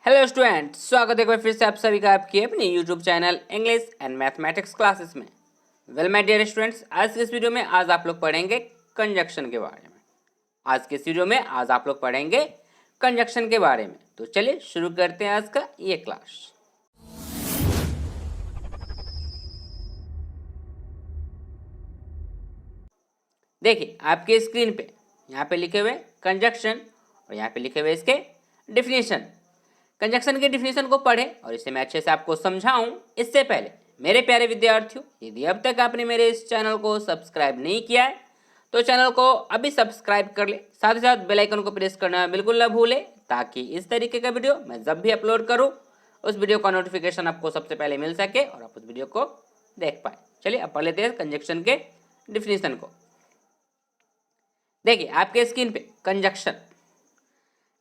Hello student, स्वागत है एक बार फिर से आप सभी का आपके अपने YouTube channel English and mathematics classes में। वेल माय डियर स्टूडेंट्स, आज के इस वीडियो में आज आप लोग पढ़ेंगे कंजक्शन के बारे में। आज के इस वीडियो में आज आप लोग पढ़ेंगे कंजक्शन के बारे में। तो चलिए शुरू करते हैं आज का ये क्लास। देखिए आपके स्क्रीन पे यहाँ पे लिखे हुए कंजक्शन और यहाँ पे लिखे हुए इसके डिफिनीशन। कंजक्शन के डिफिनीशन को पढ़े और इसे मैं अच्छे से आपको समझाऊं इससे पहले मेरे प्यारे विद्यार्थियों, यदि अब तक आपने मेरे इस चैनल को सब्सक्राइब नहीं किया है तो चैनल को अभी सब्सक्राइब कर ले, साथ ही साथ बेल आइकन को प्रेस करना बिल्कुल न भूले, ताकि इस तरीके का वीडियो मैं जब भी अपलोड करूं उस वीडियो का नोटिफिकेशन आपको सबसे पहले मिल सके और आप उस वीडियो को देख पाए। चलिए अब पढ़ लेते हैं कंजक्शन के डिफिनीशन को। देखिए आपके स्क्रीन पे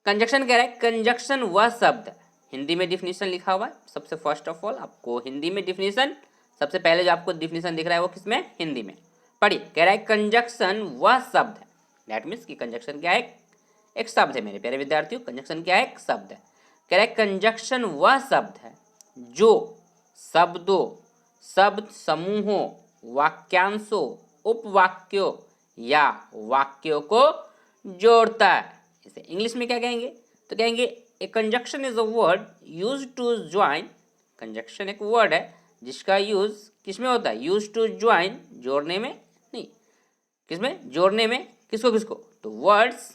कंजक्शन कह रहा है कंजक्शन वह शब्द, हिंदी में डिफिनीशन लिखा हुआ है। सबसे फर्स्ट ऑफ ऑल आपको हिंदी में डिफिनीशन, सबसे पहले जो आपको डिफिनीशन दिख रहा है वो किसमें, हिंदी में पढ़िए। कह रहा है कंजक्शन वह शब्द है, दैट मीन्स कि कंजक्शन क्या है, एक शब्द है मेरे प्यारे विद्यार्थियों। कंजक्शन क्या है, एक शब्द है। कह रहा है कंजक्शन वह शब्द है जो शब्दों, शब्द समूहों, वाक्यांशों, उपवाक्यों या वाक्यों को जोड़ता है। इसे इंग्लिश में क्या कहेंगे, तो कहेंगे a conjunction is a word use to join. Conjunction एक वर्ड है जिसका यूज किसमें होता है, यूज टू ज्वाइन, जोड़ने में नहीं, किसमें, जोड़ने में। किसको किसको, तो वर्ड्स,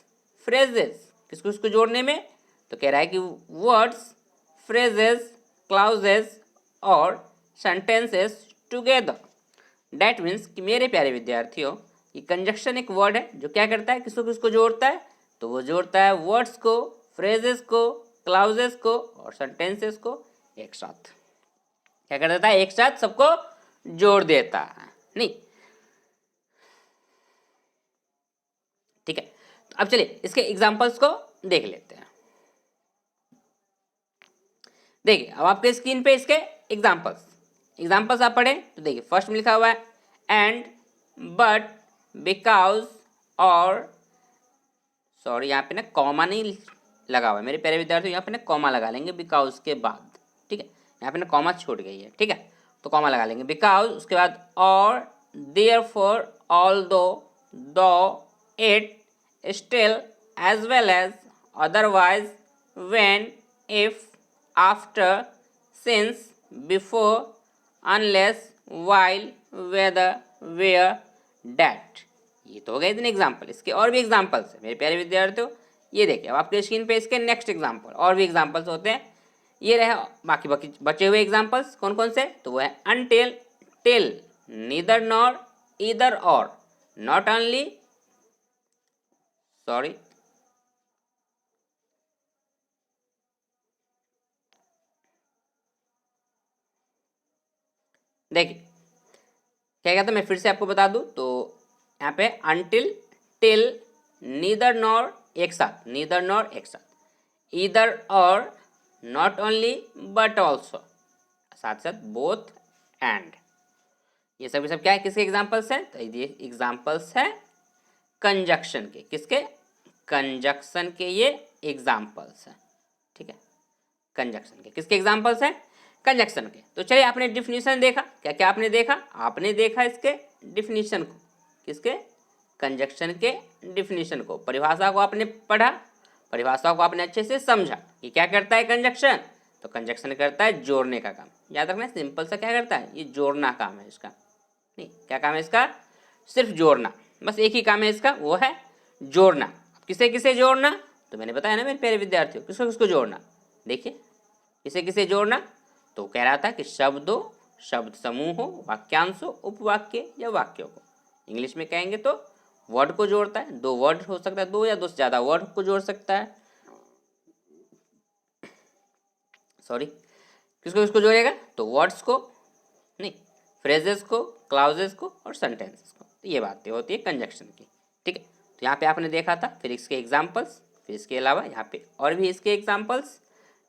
फ्रेजेस, किसको किसको जोड़ने में, तो कह रहा है कि वर्ड्स, फ्रेजेस, क्लाउजेस और सेंटेंसेस टुगेदर। डैट मीन्स कि मेरे प्यारे विद्यार्थियों, ये कंजक्शन एक वर्ड है जो क्या करता है, किसको किसको जोड़ता है, तो वो जोड़ता है वर्ड्स को, फ्रेजेस को, क्लाउजेस को और सेंटेंसेस को एक साथ। क्या कर देता है, एक साथ सबको जोड़ देता है, नहीं। ठीक है, तो अब चलिए इसके एग्जांपल्स को देख लेते हैं। देखिए अब आपके स्क्रीन पे इसके एग्जांपल्स आप पढ़ें तो देखिए फर्स्ट में लिखा हुआ है एंड, बट, बिकॉज और, सॉरी यहाँ पे ना कॉमा नहीं लगा हुआ है मेरे प्यारे विद्यार्थियों, यहाँ पे ना कॉमा लगा लेंगे बिकॉज के बाद। ठीक है, यहाँ पे ना कॉमा छूट गई है, ठीक है, तो कॉमा लगा लेंगे बिकॉज, उसके बाद और, therefore, although, though, it, still, as well as, otherwise, when, if, after, since, before, unless, while, whether, where, that. ये तो हो गए इतने एग्जाम्पल। इसके और भी एग्जाम्पल्स है मेरे प्यारे विद्यार्थियों। ये देखिए अब आपके स्क्रीन पे इसके नेक्स्ट एग्जाम्पल, और भी एग्जाम्पल्स होते हैं। ये रहे बाकी बाकी बचे हुए एग्जाम्पल्स कौन कौन से, तो वो है until, till, neither nor, either और, नॉट ओनली, सॉरी, देखिए क्या कहता है, मैं फिर से आपको बता दूं तो यहाँ पे अनटिल, टिल, नीदर नॉर एक साथ, नीदर नॉर एक साथ, ईदर और, नॉट ओनली बट ऑल्सो, साथ साथ बोथ एंड, ये सब क्या है, किसके एग्जाम्पल्स हैं, तो ये एग्जाम्पल्स है कंजक्शन के। किसके, कंजक्शन के ये एग्जाम्पल्स हैं। ठीक है, कंजक्शन के किसके एग्जाम्पल्स हैं, कंजक्शन के। तो चलिए आपने डिफिनीशन देखा, क्या क्या आपने देखा, आपने देखा इसके डिफिनीशन को, किसके, कंजक्शन के डिफिनीशन को, परिभाषा को आपने पढ़ा, परिभाषा को आपने अच्छे से समझा कि क्या करता है कंजक्शन, तो कंजक्शन करता है जोड़ने का काम। याद रखना सिंपल सा क्या करता है, ये जोड़ना काम है इसका, नहीं क्या काम है इसका, सिर्फ जोड़ना, बस एक ही काम है इसका, वो है जोड़ना। किसे किसे जोड़ना, तो मैंने बताया ना मेरे प्यारे विद्यार्थियों, किसको किसको जोड़ना। देखिए किसे किसे जोड़ना, तो कह रहा था कि शब्दों, शब्द समूहों, वाक्यांशों, उपवाक्य या वाक्यों को। इंग्लिश में कहेंगे तो वर्ड को जोड़ता है, दो वर्ड हो सकता है, दो या दो से ज़्यादा वर्ड को जोड़ सकता है, सॉरी, किसको किसको जोड़ेगा, तो वर्ड्स को नहीं, फ्रेजेस को, क्लाउजेस को और सेंटेंसेस को। तो ये बातें होती है कंजक्शन की। ठीक है, तो यहाँ पे आपने देखा था, फिर इसके एग्जाम्पल्स, फिर इसके अलावा यहाँ पे और भी इसके एग्जाम्पल्स।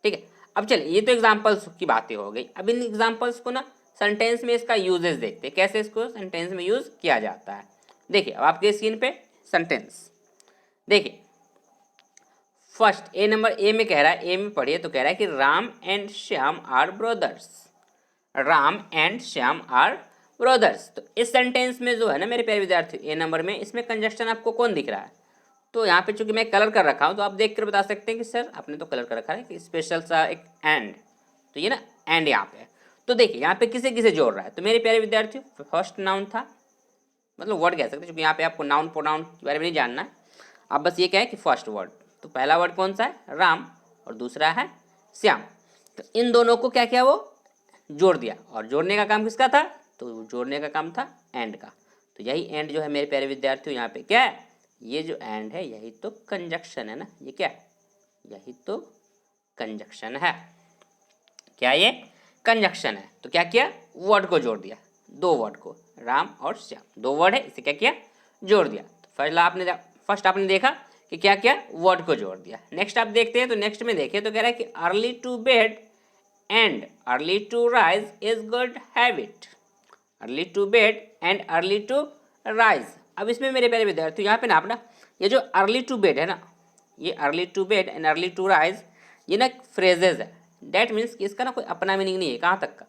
ठीक है, अब चलिए ये तो एग्जाम्पल्स की बातें हो गई। अब इन एग्जाम्पल्स को ना सेंटेंस में इसका यूजेस देखते हैं, कैसे इसको सेंटेंस में यूज किया जाता है। देखिए अब आपके स्क्रीन पे सेंटेंस देखिए, फर्स्ट ए नंबर ए में कह रहा है, ए में पढ़िए तो कह रहा है कि Ram and Shyam are brothers. Ram and Shyam are brothers. तो इस सेंटेंस में जो है ना मेरे प्यारे विद्यार्थी, ए नंबर में, इसमें कंजक्शन आपको कौन दिख रहा है? तो यहाँ पे चूंकि मैं कलर कर रखा हूँ तो आप देख कर बता सकते हैं कि सर आपने तो कलर कर रखा है कि स्पेशल सा एक एंड, तो ये ना एंड यहाँ पे है। तो देखिए यहाँ पे किसे किसे जोड़ रहा है, तो मेरे प्यारे विद्यार्थियों फर्स्ट नाउन था, मतलब वर्ड कह सकते हैं, क्योंकि यहाँ पे आपको नाउन प्रोनाउन के बारे में नहीं जानना है, आप बस ये क्या है कि फर्स्ट वर्ड। तो पहला वर्ड कौन सा है? राम, और दूसरा है श्याम। तो इन दोनों को क्या किया? वो जोड़ दिया, और जोड़ने का काम किसका था? तो जोड़ने का काम था एंड का। तो यही एंड जो है मेरे प्यारे विद्यार्थियों यहाँ पे क्या है? ये जो एंड है यही तो कंजक्शन है ना। ये क्या है? यही तो कंजक्शन है। क्या ये कंजक्शन है? तो क्या किया? वर्ड को जोड़ दिया, दो वर्ड को, राम और श्याम, दो वर्ड है, इसे क्या किया? जोड़ दिया। तो फर्स्ट आपने देखा कि क्या क्या? वर्ड को जोड़ दिया। नेक्स्ट आप देखते हैं, तो नेक्स्ट में देखिए तो कह रहा है कि early to bed and early to rise is good habit. Early to bed and early to rise. अब इसमें मेरे प्यारे विद्यार्थी यहाँ पे ना अपना ये जो अर्ली टू बेड है ना, ये early to bed and early to rise, ये ना फ्रेजेज है। डैट मीन्स कि इसका ना कोई अपना मीनिंग नहीं है। कहाँ तक का?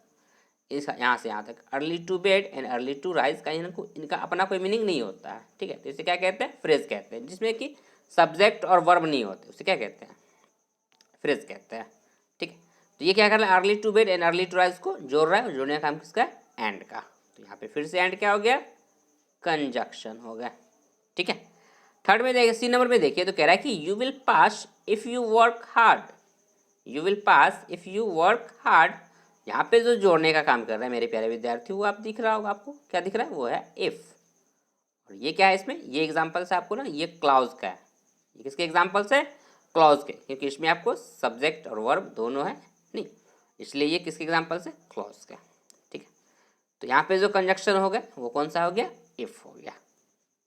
इसका यहाँ से यहाँ तक early to bed and early to rise का इनका अपना कोई मीनिंग नहीं होता है। ठीक है, तो इसे क्या कहते हैं? फ्रेज कहते हैं। जिसमें कि सब्जेक्ट और वर्ब नहीं होते, उसे क्या कहते हैं? फ्रेज कहते हैं। ठीक है, तो ये क्या कर रहा है? Early to bed and early to rise को जोड़ रहा है। जोड़ने का काम किसका है? एंड का। तो यहाँ पे फिर से एंड क्या हो गया? कंजक्शन हो गया। ठीक है, थर्ड में देखिए, सी नंबर में देखिए तो कह रहा है कि you will pass if you work hard. You will pass if you work hard. यहाँ पे जो जोड़ने का काम कर रहा है मेरे प्यारे विद्यार्थी, वो आप दिख रहा होगा, आपको क्या दिख रहा है? वो है इफ। और ये क्या है इसमें? ये एग्जाम्पल से आपको ना, ये क्लॉज का है। ये किसके एग्जाम्पल से? क्लॉज के, क्योंकि इसमें आपको सब्जेक्ट और वर्ब दोनों है नहीं, इसलिए ये किसके एग्जाम्पल से? क्लॉज का। ठीक है, तो यहाँ पे जो कंजक्शन हो गया वो कौन सा हो गया? इफ हो गया।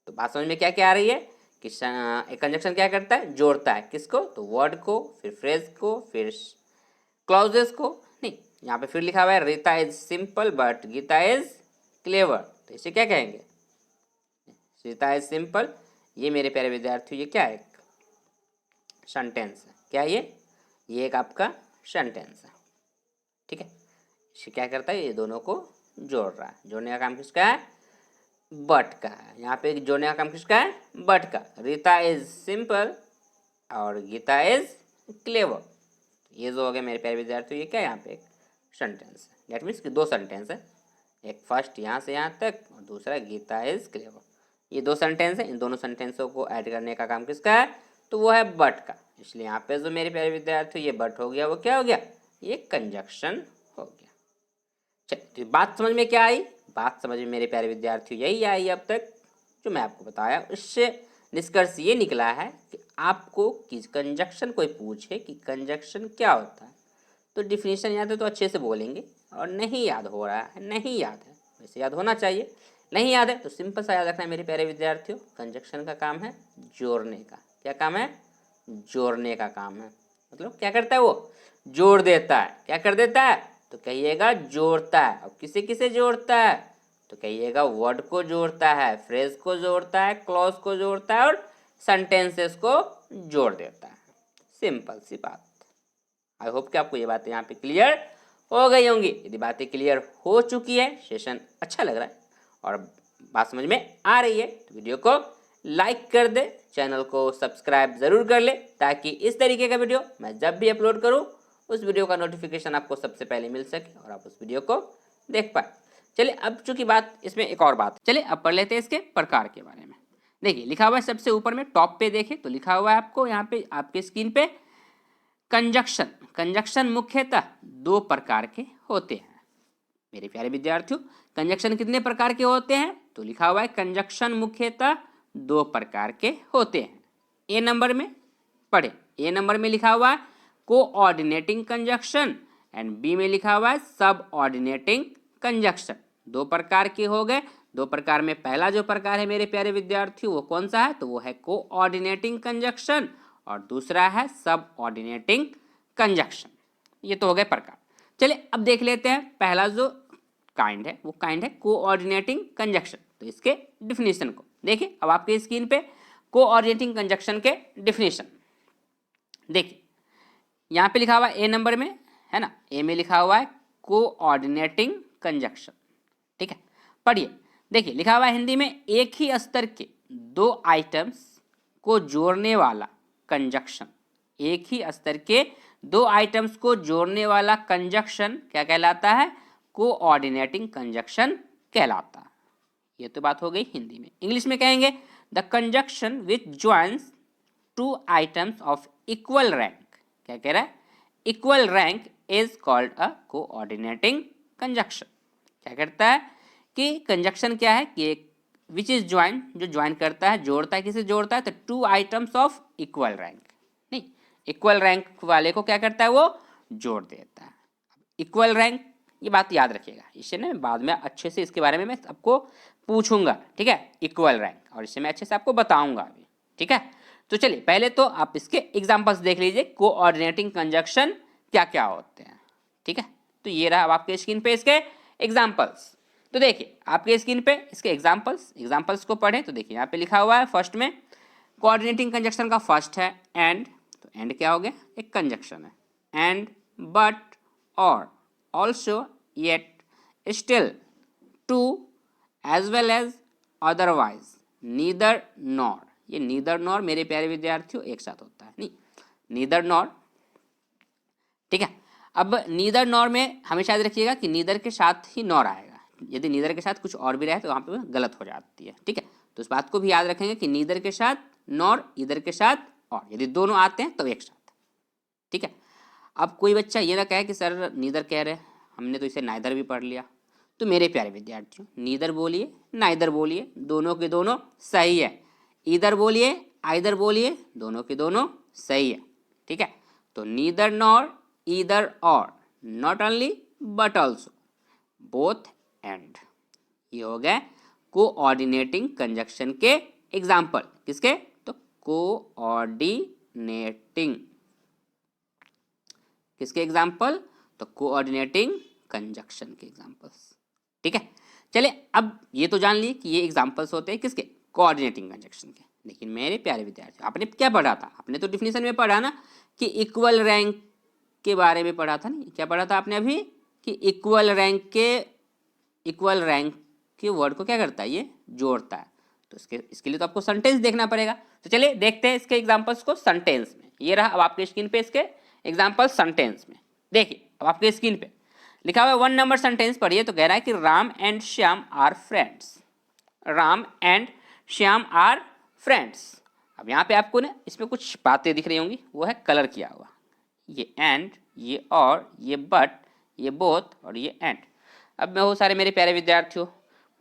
तो बात समझ में क्या क्या आ रही है कि एक कंजक्शन क्या करता है? जोड़ता है किसको? तो वर्ड को, फिर फ्रेज को, फिर क्लॉजेस को। नहीं, यहाँ पे फिर लिखा हुआ है Rita is simple but Gita is clever. तो इसे क्या कहेंगे? रीता इज सिंपल, ये मेरे प्यारे विद्यार्थियों ये क्या है? एक सेंटेंस है। क्या ये एक आपका सेंटेंस है। ठीक है, इसे क्या करता है? ये दोनों को जोड़ रहा है। जोड़ने का काम किसका है? बट का है। यहाँ पे जोड़ने का काम किसका है? बट का। रीता इज सिंपल और गीता इज क्लेवर। ये जो हो गया मेरे प्यारे विद्यार्थियों, ये क्या है? यहाँ पे एक सेंटेंस है। डेट मीन्स कि दो सेंटेंस है, एक फर्स्ट यहाँ से यहाँ तक और दूसरा गीता इज क्लेवर। ये दो सेंटेंस है, इन दोनों सेंटेंसों को ऐड करने का काम किसका है? तो वो है बट का। इसलिए यहाँ पे जो मेरे प्यारे विद्यार्थियों ये बट हो गया, वो क्या हो गया? ये कंजक्शन हो गया। चलिए, तो बात समझ में क्या आई? बात समझ में मेरे प्यारे विद्यार्थियों यही आई अब तक जो मैं आपको बताया। उससे निष्कर्ष ये निकला है कि आपको किस कंजक्शन कोई पूछे कि कंजक्शन क्या होता है, तो डिफिनीशन याद है तो अच्छे से बोलेंगे, और नहीं याद हो रहा है, नहीं याद है, वैसे याद होना चाहिए, नहीं याद है तो सिंपल सा याद रखना है मेरे प्यारे विद्यार्थियों। कंजक्शन का काम है जोड़ने का। क्या काम है? जोड़ने का काम है। मतलब क्या करता है? वो जोड़ देता है। क्या कर देता है? तो कहिएगा जोड़ता है। अब किसे किसे जोड़ता है? तो कहिएगा वर्ड को जोड़ता है, फ्रेज को जोड़ता है, क्लॉज को जोड़ता है, और सेंटेंसेस को जोड़ देता है। सिंपल सी बात। आई होप कि आपको ये बातें यहाँ पे क्लियर हो गई होंगी। यदि बातें क्लियर हो चुकी है, सेशन अच्छा लग रहा है और बात समझ में आ रही है, तो वीडियो को लाइक कर दे, चैनल को सब्सक्राइब ज़रूर कर ले, ताकि इस तरीके का वीडियो मैं जब भी अपलोड करूँ उस वीडियो का नोटिफिकेशन आपको सबसे पहले मिल सके और आप उस वीडियो को देख पाए। चलिए, अब चूंकि बात इसमें एक और बात, चलिए अब पढ़ लेते हैं इसके प्रकार के बारे में। देखिए लिखा हुआ है सबसे ऊपर में टॉप पे, देखें तो लिखा हुआ है आपको यहाँ पे आपके स्क्रीन पे कंजक्शन। कंजक्शन मुख्यतः दो प्रकार के होते हैं मेरे प्यारे विद्यार्थियों। कंजक्शन कितने प्रकार के होते हैं? तो लिखा हुआ है कंजक्शन मुख्यतः दो प्रकार के होते हैं। ए नंबर में पढ़े, ए नंबर में लिखा हुआ है कोऑर्डिनेटिंग कंजक्शन एंड बी में लिखा हुआ है सब ऑर्डिनेटिंग कंजक्शन। दो प्रकार के हो गए। दो प्रकार में पहला जो प्रकार है मेरे प्यारे विद्यार्थियों वो कौन सा है? तो वो है कोऑर्डिनेटिंग कंजक्शन और दूसरा है सब ऑर्डिनेटिंग कंजक्शन। ये तो हो गए प्रकार। चलिए अब देख लेते हैं पहला जो काइंड है वो काइंड है कोऑर्डिनेटिंग कंजक्शन। तो इसके डिफिनीशन को देखिए अब आपके स्क्रीन पे कोऑर्डिनेटिंग कंजक्शन के डिफिनीशन। देखिए यहाँ पे लिखा हुआ है ए नंबर में, है ना, ए में लिखा हुआ है कोऑर्डिनेटिंग कंजक्शन। ठीक है, पढ़िए। देखिए लिखा हुआ है हिंदी में, एक ही स्तर के दो आइटम्स को जोड़ने वाला कंजक्शन, एक ही स्तर के दो आइटम्स को जोड़ने वाला कंजक्शन क्या कहलाता है? कोऑर्डिनेटिंग कंजक्शन कहलाता है। ये तो बात हो गई हिंदी में। इंग्लिश में कहेंगे the conjunction which joins two items of equal rank, क्या कह रहा है? Equal rank is called a coordinating conjunction. क्या करता है कि कंजक्शन क्या है कि विच इज ज्वाइन, जो ज्वाइन करता है, जोड़ता है, किसे जोड़ता है? तो two items of equal rank, नहीं, इक्वल रैंक वाले को क्या करता है? वो जोड़ देता है। इक्वल रैंक, ये बात याद रखिएगा, इससे ना बाद में अच्छे से इसके बारे में मैं आपको पूछूंगा। ठीक है, इक्वल रैंक, और इससे मैं अच्छे से आपको बताऊंगा अभी। ठीक है, तो चलिए पहले तो आप इसके एग्जांपल्स देख लीजिए, कोऑर्डिनेटिंग कंजक्शन क्या क्या होते हैं। ठीक है, तो ये रहा अब आपके स्क्रीन पे इसके एग्जांपल्स। तो देखिए आपके स्क्रीन पे इसके एग्जांपल्स को पढ़ें तो देखिए यहाँ पे लिखा हुआ है फर्स्ट में कोऑर्डिनेटिंग कंजक्शन का फर्स्ट है एंड। तो एंड क्या हो गया? एक कंजक्शन है। एंड, बट, और, also, yet, still, too, as well as, otherwise, neither nor. ये नीदर नॉर मेरे प्यारे विद्यार्थियों एक साथ होता है, नहीं, नीदर नॉर। ठीक है, अब नीदर नॉर में हमेशा याद रखिएगा कि नीदर के साथ ही नॉर आएगा। यदि नीदर के साथ कुछ और भी रहे तो वहाँ पे गलत हो जाती है। ठीक है, तो इस बात को भी याद रखेंगे कि नीदर के साथ नॉर, इधर के साथ और, यदि दोनों आते हैं तो एक साथ। ठीक है, अब कोई बच्चा ये ना कहे कि सर नीदर कह रहे हैं, हमने तो इसे नाइदर भी पढ़ लिया। तो मेरे प्यारे विद्यार्थियों, नीदर बोलिए, नाइदर बोलिए, दोनों के दोनों सही है। इधर बोलिए, आइदर बोलिए, दोनों के दोनों सही है। ठीक है, तो नीदर नॉर, ईदर और, not only but also, both and. ये हो गए कोऑर्डिनेटिंग कंजक्शन के एग्जाम्पल। किसके? तो कोऑर्डिनेटिंग, किसके एग्जाम्पल? तो कोऑर्डिनेटिंग कंजक्शन के एग्जाम्पल्स। ठीक है, चलिए अब ये तो जान लिए कि ये एग्जाम्पल्स होते हैं किसके? कोऑर्डिनेटिंग कंजक्शन के। लेकिन मेरे प्यारे विद्यार्थी, आपने क्या पढ़ा था? आपने तो डिफिनेशन में पढ़ा ना कि इक्वल रैंक के बारे में पढ़ा था। नहीं, क्या पढ़ा था आपने अभी? कि इक्वल रैंक के वर्ड को क्या करता है? ये जोड़ता है। तो इसके लिए तो आपको सेंटेंस देखना पड़ेगा। तो चलिए देखते हैं इसके एग्जाम्पल्स को सेंटेंस में। ये रहा अब आपके स्क्रीन पे इसके एग्जाम्पल सेंटेंस में। देखिए अब आपके स्क्रीन पे लिखा हुआ है 1 नंबर सेंटेंस पढ़िए। तो कह रहा है कि Ram and Shyam are friends. Ram and Shyam are friends. अब यहाँ पे आपको ना इसमें कुछ बातें दिख रही होंगी, वो है कलर किया हुआ। ये एंड, ये और, ये बट, ये बोथ और ये एंड। अब मैं वो सारे मेरे प्यारे विद्यार्थियों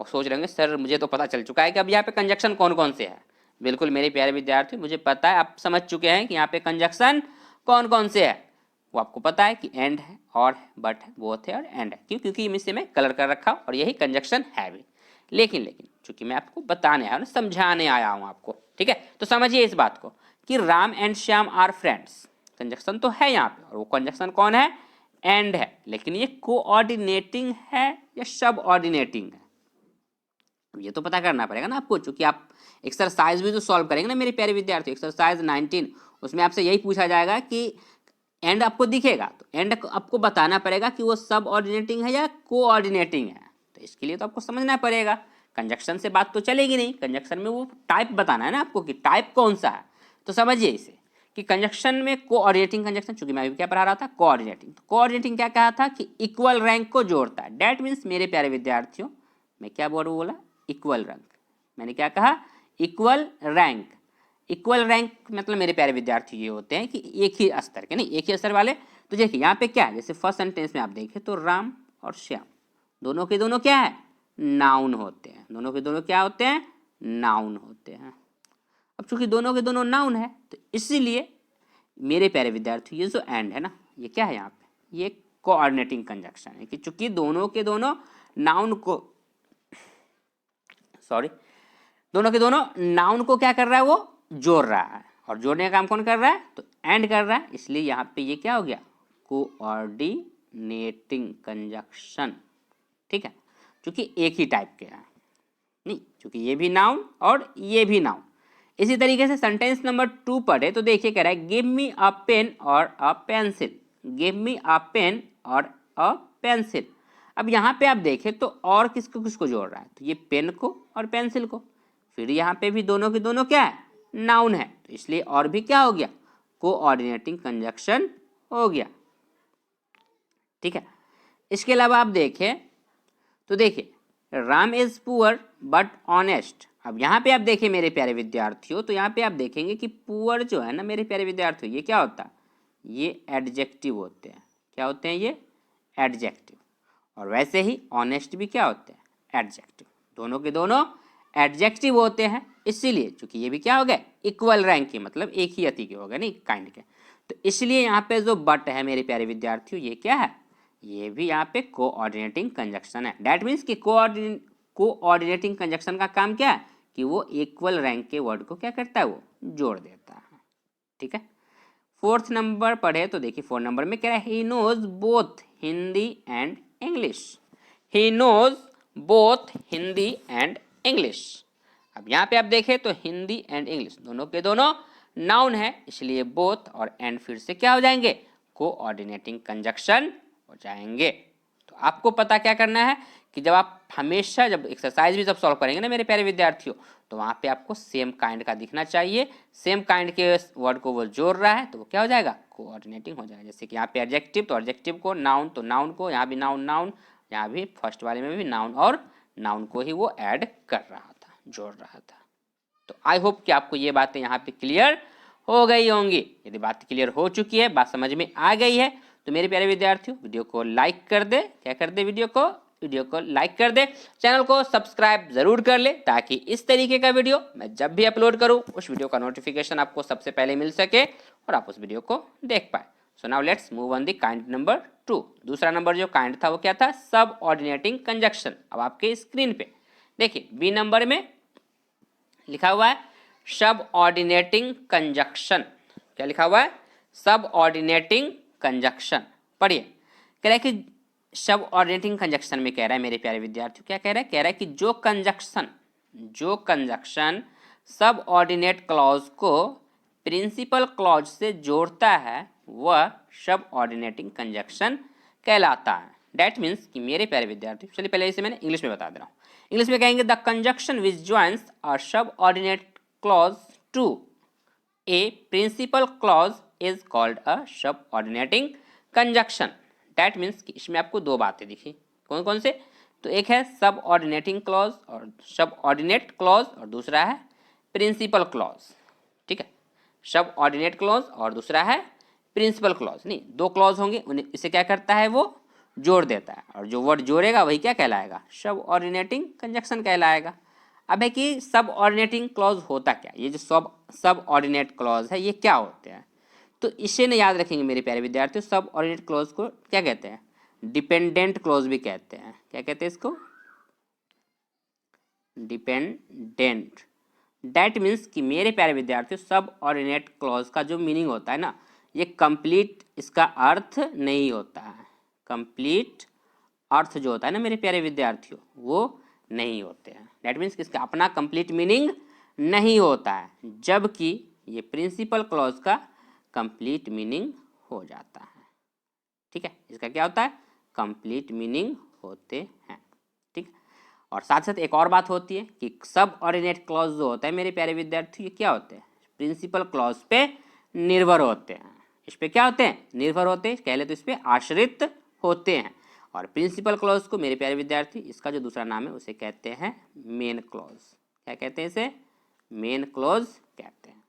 वो सोच रहे होंगे सर मुझे तो पता चल चुका है कि अब यहाँ पे कंजक्शन कौन कौन से है। बिल्कुल मेरे प्यारे विद्यार्थी, मुझे पता है, आप समझ चुके हैं कि यहाँ पे कंजक्शन कौन कौन से है। वो आपको पता है कि एंड है, और है, बट है, बोथ है और एंड है। क्यों? क्योंकि इससे मैं कलर कर रखा हूँ और यही कंजक्शन है भी। लेकिन चूंकि मैं आपको बताने आया हूँ, समझाने आया हूँ आपको। ठीक है, तो समझिए इस बात को कि Ram and Shyam are friends, conjunction तो है यहाँ पे, और वो कंजक्शन कौन है? एंड है। लेकिन ये कोऑर्डिनेटिंग है या सब ऑर्डिनेटिंग है? ये तो पता करना पड़ेगा ना आपको, चूंकि आप एक्सरसाइज भी तो सॉल्व करेंगे ना मेरे प्यारे विद्यार्थी। एक्सरसाइज 19 उसमें आपसे यही पूछा जाएगा कि एंड आपको दिखेगा तो एंड आपको बताना पड़ेगा कि वो सब ऑर्डिनेटिंग है या कोऑर्डिनेटिंग है। तो इसके लिए तो आपको समझना पड़ेगा। कंजक्शन से बात तो चलेगी नहीं, कंजक्शन में वो टाइप बताना है ना आपको कि टाइप कौन सा है। तो समझिए इसे कि कंजक्शन में कोऑर्डिनेटिंग कंजक्शन, चूंकि मैं अभी क्या पढ़ा रहा था? कोऑर्डिनेटिंग। तो कोऑर्डिनेटिंग क्या कहा था? कि इक्वल रैंक को जोड़ता है। दैट मीन्स मेरे प्यारे विद्यार्थियों, मैं क्या बोला? Equal rank. मैंने क्या कहा? Equal rank. इक्वल रैंक मतलब मेरे प्यारे विद्यार्थी ये होते हैं कि एक ही स्तर के, नहीं एक ही स्तर वाले। तो देखिए यहाँ पे क्या है, जैसे फर्स्ट सेंटेंस में आप देखें तो राम और श्याम दोनों के दोनों क्या है? नाउन होते हैं। दोनों के दोनों क्या होते हैं? नाउन होते हैं। अब चूंकि दोनों के दोनों नाउन है तो इसीलिए मेरे प्यारे विद्यार्थी ये जो एंड है ना, ये क्या है यहाँ पे? ये कोऑर्डिनेटिंग कंजक्शन है कि चूंकि दोनों के दोनों नाउन को, सॉरी, दोनों के दोनों नाउन को क्या कर रहा है? वो जोड़ रहा है। और जोड़ने का काम कौन कर रहा है? तो एंड कर रहा है। इसलिए यहाँ पे ये क्या हो गया? Coordinating conjunction. ठीक है, क्योंकि एक ही टाइप के हैं, नहीं, क्योंकि ये भी नाउन और ये भी नाउन, इसी तरीके से सेंटेंस नंबर 2 पढ़े तो देखिए कह रहा है गिव मी अ पेन और a pencil, give me a pen और अ पेंसिल। अब यहाँ पे आप देखें तो और किसको किसको जोड़ रहा है, तो ये पेन को और पेंसिल को, फिर यहाँ पे भी दोनों के दोनों क्या है, नाउन है, तो इसलिए और भी क्या हो गया, कोऑर्डिनेटिंग कंजक्शन हो गया। ठीक है, इसके अलावा आप देखें तो देखिए Ram is poor but honest. अब यहाँ पे आप देखिए मेरे प्यारे विद्यार्थियों, तो यहाँ पे आप देखेंगे कि पुअर जो है ना मेरे प्यारे विद्यार्थियों, ये क्या होता है, ये एडजेक्टिव होते हैं। क्या होते हैं ये, एडजेक्टिव। और वैसे ही ऑनेस्ट भी क्या होते हैं, एडजेक्टिव। दोनों के दोनों एडजेक्टिव होते हैं, इसीलिए चूंकि ये भी क्या हो गए, इक्वल रैंक के, मतलब एक ही अति के हो गए, नहीं काइंड के, तो इसलिए यहाँ पे जो बट है मेरे प्यारे विद्यार्थियों, ये क्या है, ये भी यहाँ पे कोऑर्डिनेटिंग कंजक्शन है। दैट मीन्स कि कोऑर्डिनेटिंग कंजक्शन का काम क्या है कि वो इक्वल रैंक के वर्ड को क्या करता है, वो जोड़ देता है। ठीक है, 4th नंबर पढ़े तो देखिए 4 नंबर में क्या है, he knows both Hindi and English, he knows both Hindi and English. अब यहाँ पे आप देखें तो हिंदी एंड इंग्लिश दोनों के दोनों नाउन है, इसलिए बोथ और एंड फिर से क्या हो जाएंगे, कोऑर्डिनेटिंग कंजक्शन हो जाएंगे। तो आपको पता क्या करना है कि जब आप हमेशा जब एक्सरसाइज भी जब सॉल्व करेंगे ना मेरे प्यारे विद्यार्थियों, तो वहाँ पे आपको सेम काइंड का दिखना चाहिए, सेम काइंड के वर्ड को वो जोड़ रहा है तो वो क्या हो जाएगा, कोऑर्डिनेटिंग हो जाएगा। जैसे कि यहाँ पे एडजेक्टिव तो एडजेक्टिव को, नाउन तो नाउन को, यहाँ भी नाउन नाउन, यहाँ भी फर्स्ट वाले में भी नाउन और नाउन को ही वो ऐड कर रहा था, जोड़ रहा था। तो आई होप कि आपको ये बातें यहाँ पे क्लियर हो गई होंगी। यदि बात क्लियर हो चुकी है, बात समझ में आ गई है, तो मेरे प्यारे विद्यार्थियों वीडियो को लाइक कर दे, क्या कर दे, वीडियो को लाइक कर दे, चैनल को सब्सक्राइब जरूर कर ले, ताकि इस तरीके का वीडियो मैं जब भी अपलोड करूं उस वीडियो का नोटिफिकेशन आपको सबसे पहले मिल सके और आप उस वीडियो को देख पाए। So now let's move on the kind number 2। दूसरा नंबर जो काइंड था वो क्या था, सब ऑर्डिनेटिंग कंजक्शन। अब आपके स्क्रीन पे देखिए बी नंबर में लिखा हुआ है सब ऑर्डिनेटिंग कंजक्शन। क्या लिखा हुआ है, सब ऑर्डिनेटिंग कंजक्शन। पढ़िए, कह रहा है कि सब ऑर्डिनेटिंग कंजक्शन में कह रहा है मेरे प्यारे विद्यार्थियों, क्या कह रहा है कि जो कंजक्शन सब ऑर्डिनेट क्लॉज को प्रिंसिपल क्लॉज से जोड़ता है वह सब ऑर्डिनेटिंग कंजक्शन कहलाता है। दैट मीन्स कि मेरे प्यारे विद्यार्थी, चलिए पहले इसे मैंने इंग्लिश में बता दे रहा हूँ। इंग्लिश में कहेंगे the conjunction which joins a subordinate clause to a principal clause is called a subordinating conjunction. That means कि इसमें आपको दो बातें दिखी, कौन कौन से, तो एक है सब ऑर्डिनेटिंग क्लॉज और सब ऑर्डिनेट क्लॉज और दूसरा है प्रिंसिपल क्लॉज। ठीक है, सब ऑर्डिनेट क्लॉज और दूसरा है प्रिंसिपल क्लॉज। नहीं, दो क्लॉज होंगे, उन्हें इसे क्या करता है, वो जोड़ देता है, और जो वर्ड जोड़ेगा वही क्या कहलाएगा, सब ऑर्डिनेटिंग कंजक्शन कहलाएगा। अब है कि सब ऑर्डिनेटिंग क्लॉज होता क्या, ये जो सब ऑर्डिनेट क्लॉज है ये क्या होते हैं, तो इसे न याद रखेंगे मेरे प्यारे विद्यार्थियों। सब ऑर्डिनेट क्लॉज को क्या कहते हैं, डिपेंडेंट क्लॉज भी कहते हैं। क्या कहते हैं इसको, डिपेंडेंट। दैट मीन्स कि मेरे प्यारे विद्यार्थियों सब ऑर्डिनेट क्लॉज का जो मीनिंग होता है ना, ये कंप्लीट इसका अर्थ नहीं होता है। कंप्लीट अर्थ जो होता है ना मेरे प्यारे विद्यार्थियों, वो नहीं होते हैं। दैट मीन्स कि इसका अपना कंप्लीट मीनिंग नहीं होता है, जबकि ये प्रिंसिपल क्लॉज का कंप्लीट मीनिंग हो जाता है। ठीक है, इसका क्या होता है, कंप्लीट मीनिंग होते हैं। ठीक, और साथ साथ एक और बात होती है कि सब ऑर्डिनेट क्लॉज जो होता है मेरे प्यारे विद्यार्थी, ये क्या होते हैं, प्रिंसिपल क्लॉज पे निर्भर होते हैं। इस पे क्या होते हैं, निर्भर होते हैं, कह ले तो इस पे आश्रित होते हैं। और प्रिंसिपल क्लॉज को मेरे प्यारे विद्यार्थी, इसका जो दूसरा नाम है उसे कहते हैं मेन क्लॉज। क्या कहते हैं इसे, मेन क्लॉज कहते हैं।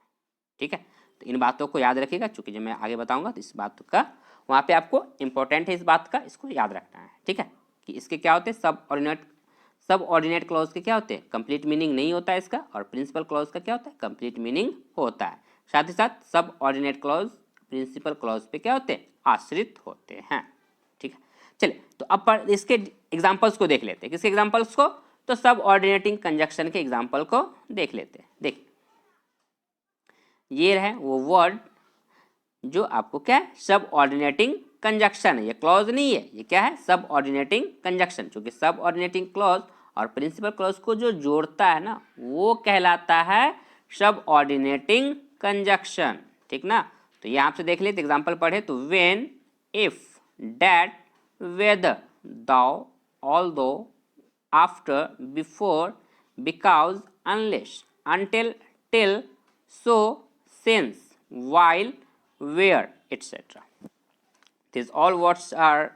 ठीक है, तो इन बातों को याद रखिएगा, चूंकि जब मैं आगे बताऊंगा तो इस बात का वहाँ पे आपको इंपॉर्टेंट है, इस बात का इसको याद रखना है। ठीक है, कि इसके क्या होते हैं, सब ऑर्डिनेट क्लॉज के क्या होते हैं, कंप्लीट मीनिंग नहीं होता है इसका, और प्रिंसिपल क्लॉज का क्या होता है, कंप्लीट मीनिंग होता है। साथ ही साथ सब ऑर्डिनेट क्लॉज प्रिंसिपल क्लॉज पे क्या होते हैं, आश्रित होते हैं। ठीक है, चलिए तो अब इसके एग्जाम्पल्स को देख लेते हैं। किसके एग्जाम्पल्स को, तो सब ऑर्डिनेटिंग कंजक्शन के एग्जाम्पल को देख लेते हैं। देखिए ये है वो वर्ड जो आपको क्या है, सब ऑर्डिनेटिंग कंजक्शन है, ये क्लॉज नहीं है, ये क्या है, सब ऑर्डिनेटिंग कंजक्शन। चूंकि सब ऑर्डिनेटिंग क्लॉज और प्रिंसिपल क्लॉज को जो जोड़ता है ना, वो कहलाता है सब ऑर्डिनेटिंग कंजक्शन, ठीक ना। तो ये आपसे देख लेते एग्जाम्पल पढ़े तो when, if, that, whether, though, although, after, before, because, unless, until, till, so, since, while, where, etc. These all words are